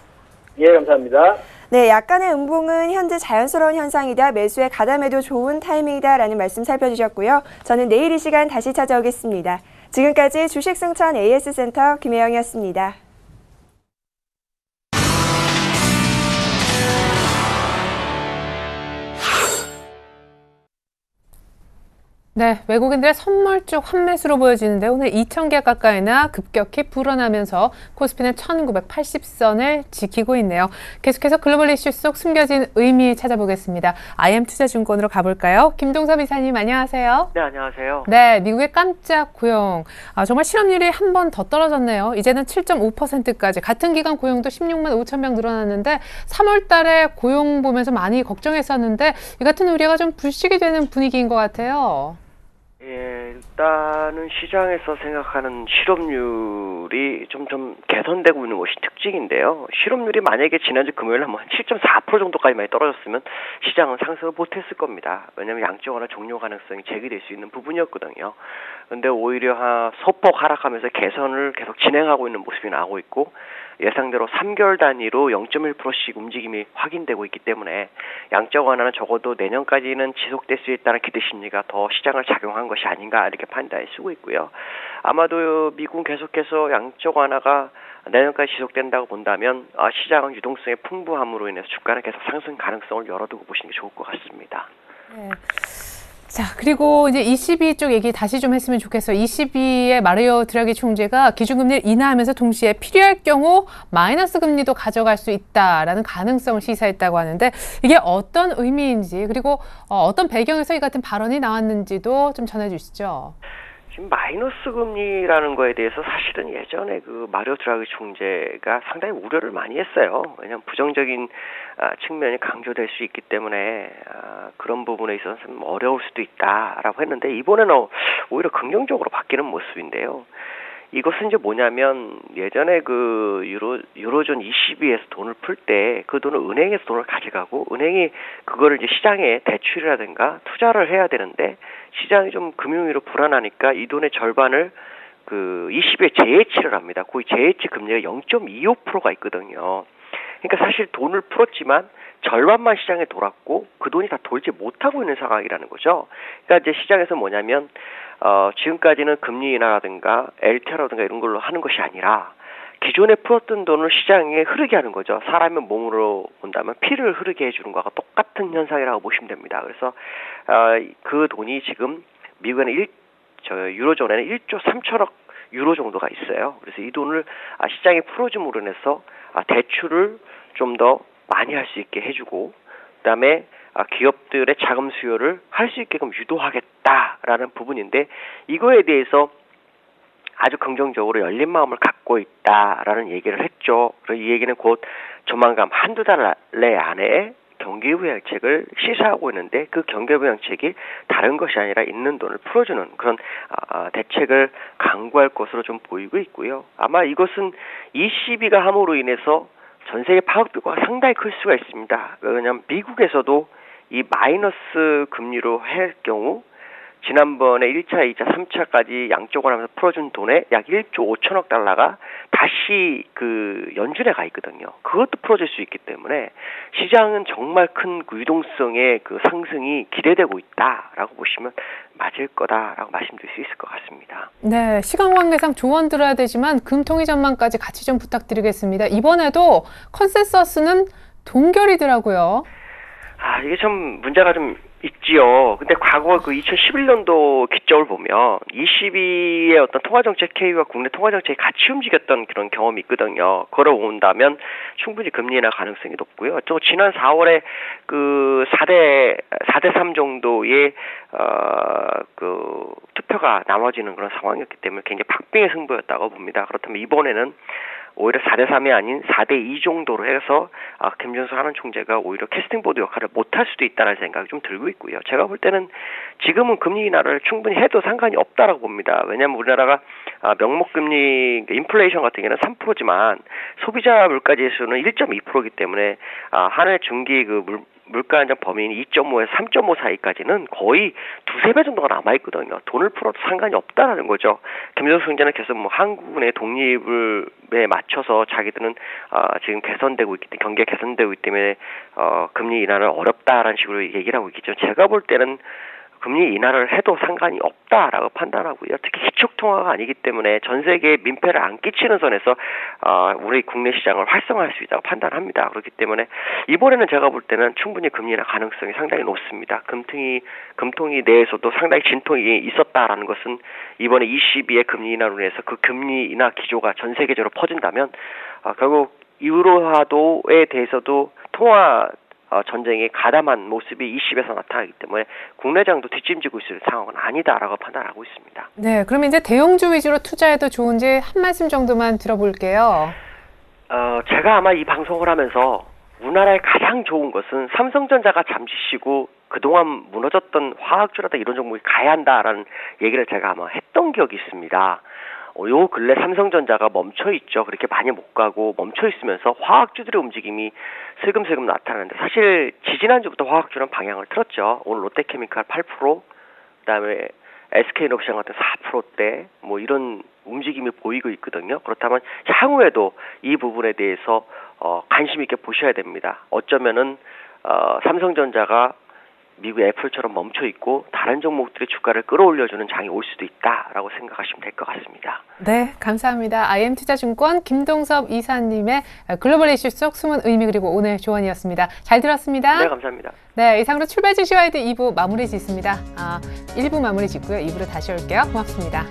예, 감사합니다. 네, 약간의 음봉은 현재 자연스러운 현상이다. 매수에 가담해도 좋은 타이밍이다라는 말씀 살펴주셨고요. 저는 내일 이 시간 다시 찾아오겠습니다. 지금까지 주식승천 AS센터 김혜영이었습니다. 네, 외국인들의 선물 쪽 환매수로 보여지는데 오늘 2,000개 가까이나 급격히 불어나면서 코스피는 1980선을 지키고 있네요. 계속해서 글로벌 이슈 속 숨겨진 의미 찾아보겠습니다. IM투자증권으로 가볼까요? 김동섭 이사님 안녕하세요. 네, 안녕하세요. 네, 미국의 깜짝 고용. 정말 실업률이 한 번 더 떨어졌네요. 이제는 7.5%까지. 같은 기간 고용도 16만 5천 명 늘어났는데 3월 달에 고용 보면서 많이 걱정했었는데 이 같은 우려가 좀 불식이 되는 분위기인 것 같아요. 예, 일단은 시장에서 생각하는 실업률이 좀 개선되고 있는 것이 특징인데요. 실업률이 만약에 지난주 금요일 한번 7.4% 정도까지만 떨어졌으면 시장은 상승을 못했을 겁니다. 왜냐하면 양적완화 종료 가능성이 제기될 수 있는 부분이었거든요. 그런데 오히려 소폭 하락하면서 개선을 계속 진행하고 있는 모습이 나오고 있고, 예상대로 3개월 단위로 0.1%씩 움직임이 확인되고 있기 때문에 양적 완화는 적어도 내년까지는 지속될 수 있다는 기대 심리가 더 시장을 작용한 것이 아닌가, 이렇게 판단이 쓰고 있고요. 아마도 미국은 계속해서 양적 완화가 내년까지 지속된다고 본다면 시장은 유동성의 풍부함으로 인해서 주가는 계속 상승 가능성을 열어두고 보시는 게 좋을 것 같습니다. 네. 자, 그리고 이제 ECB 쪽 얘기 다시 좀 했으면 좋겠어요. ECB의 마리오 드라기 총재가 기준금리를 인하하면서 동시에 필요할 경우 마이너스 금리도 가져갈 수 있다라는 가능성을 시사했다고 하는데, 이게 어떤 의미인지, 그리고 어떤 배경에서 이 같은 발언이 나왔는지도 좀 전해주시죠. 지금 마이너스 금리라는 거에 대해서 사실은 예전에 그 마리오 드라기 총재가 상당히 우려를 많이 했어요. 왜냐하면 부정적인 측면이 강조될 수 있기 때문에 그런 부분에 있어서 좀 어려울 수도 있다라고 했는데, 이번에는 오히려 긍정적으로 바뀌는 모습인데요. 이것은 이제 뭐냐면, 예전에 그 유로존 22에서 돈을 풀 때 그 돈을 은행에서 돈을 가져가고 은행이 그거를 이제 시장에 대출이라든가 투자를 해야 되는데, 시장이 좀 금융위로 불안하니까 이 돈의 절반을 그 20에 재해치를 합니다. 그 재해치 금리가 0.25%가 있거든요. 그러니까 사실 돈을 풀었지만 절반만 시장에 돌았고 그 돈이 다 돌지 못하고 있는 상황이라는 거죠. 그러니까 이제 시장에서 뭐냐면 지금까지는 금리 인하라든가 LTR라든가 이런 걸로 하는 것이 아니라 기존에 풀었던 돈을 시장에 흐르게 하는 거죠. 사람의 몸으로 본다면 피를 흐르게 해주는 것과 똑같은 현상이라고 보시면 됩니다. 그래서 그 돈이 지금 미국에는 유로존에는 1조 3천억 유로 정도가 있어요. 그래서 이 돈을 시장에 풀어줌으로 인해서 대출을 좀 더 많이 할 수 있게 해주고, 그다음에 기업들의 자금 수요를 할 수 있게끔 유도하겠다라는 부분인데, 이거에 대해서 아주 긍정적으로 열린 마음을 갖고 있다라는 얘기를 했죠. 그래서 이 얘기는 곧 조만간 한두 달 내 안에 경기부양책을 시사하고 있는데, 그 경기부양책이 다른 것이 아니라 있는 돈을 풀어주는 그런 대책을 강구할 것으로 좀 보이고 있고요. 아마 이것은 ECB가 함으로 인해서 전 세계 파급 효과가 상당히 클 수가 있습니다. 왜냐하면 미국에서도 이 마이너스 금리로 할 경우 지난번에 1차, 2차, 3차까지 양쪽을 하면서 풀어준 돈에 약 1조 5천억 달러가 다시 그 연준에 가 있거든요. 그것도 풀어질 수 있기 때문에 시장은 정말 큰 유동성의 그 상승이 기대되고 있다라고 보시면 맞을 거다라고 말씀드릴 수 있을 것 같습니다. 네, 시간 관계상 조언 들어야 되지만 금통위 전망까지 같이 좀 부탁드리겠습니다. 이번에도 컨센서스는 동결이더라고요. 이게 좀 문제가 좀 있지요. 근데 과거 그 2011년도 기점을 보면 22의 어떤 통화정책 K와 국내 통화정책이 같이 움직였던 그런 경험이 있거든요. 걸어온다면 충분히 금리 인하 가능성이 높고요. 또 지난 4월에 그 4대 3 정도의 그 투표가 나눠지는 그런 상황이었기 때문에 굉장히 박빙의 승부였다고 봅니다. 그렇다면 이번에는 오히려 4대 3이 아닌 4대 2 정도로 해서 김준수 하는 총재가 오히려 캐스팅보드 역할을 못할 수도 있다는 생각이 좀 들고 있고요. 제가 볼 때는 지금은 금리 인하를 충분히 해도 상관이 없다라고 봅니다. 왜냐하면 우리나라가 명목금리 인플레이션 같은 경우는 3%지만 소비자 물가지수는 1.2%이기 때문에 한 해 중기 그 물가 안정 범위인 2.5에서 3.5 사이까지는 거의 두세 배 정도가 남아있거든요. 돈을 풀어도 상관이 없다라는 거죠. 김준수 총재는 계속 뭐 한국의 독립에 맞춰서 자기들은 지금 개선되고 있기 때문에 경기가 개선되고 있기 때문에 금리 인하는 어렵다라는 식으로 얘기를 하고 있겠죠. 제가 볼 때는 금리 인하를 해도 상관이 없다라고 판단하고요. 특히 희축통화가 아니기 때문에 전 세계에 민폐를 안 끼치는 선에서 우리 국내 시장을 활성화할 수 있다고 판단합니다. 그렇기 때문에 이번에는 제가 볼 때는 충분히 금리 인하 가능성이 상당히 높습니다. 금통위 내에서도 상당히 진통이 있었다라는 것은 이번에 22의 금리 인하로 인해서 그 금리 인하 기조가 전 세계적으로 퍼진다면 결국 유로화도에 대해서도 통화 전쟁이 가담한 모습이 20에서 나타나기 때문에 국내장도 뒷짐지고 있을 상황은 아니다라고 판단하고 있습니다. 네, 그럼 이제 대형주 위주로 투자해도 좋은지 한 말씀 정도만 들어볼게요. 제가 아마 이 방송을 하면서 우리나라에 가장 좋은 것은 삼성전자가 잠시 쉬고 그동안 무너졌던 화학주라다 이런 종목이 가야 한다라는 얘기를 제가 아마 했던 기억이 있습니다. 요 근래 삼성전자가 멈춰있죠. 그렇게 많이 못 가고 멈춰있으면서 화학주들의 움직임이 슬금슬금 나타나는데 사실 지지난주부터 화학주는 방향을 틀었죠. 오늘 롯데케미칼 8%, 그다음에 SK이노베이션 같은 4%대 뭐 이런 움직임이 보이고 있거든요. 그렇다면 향후에도 이 부분에 대해서 관심 있게 보셔야 됩니다. 어쩌면은 삼성전자가 미국 애플처럼 멈춰 있고 다른 종목들의 주가를 끌어올려주는 장이 올 수도 있다라고 생각하시면 될 것 같습니다. 네, 감사합니다. IM투자증권 김동섭 이사님의 글로벌 이슈 속 숨은 의미 그리고 오늘 조언이었습니다. 잘 들었습니다. 네, 감사합니다. 네, 이상으로 출발 주시와이드 2부 마무리 짓습니다. 1부 마무리 짓고요. 2부로 다시 올게요. 고맙습니다.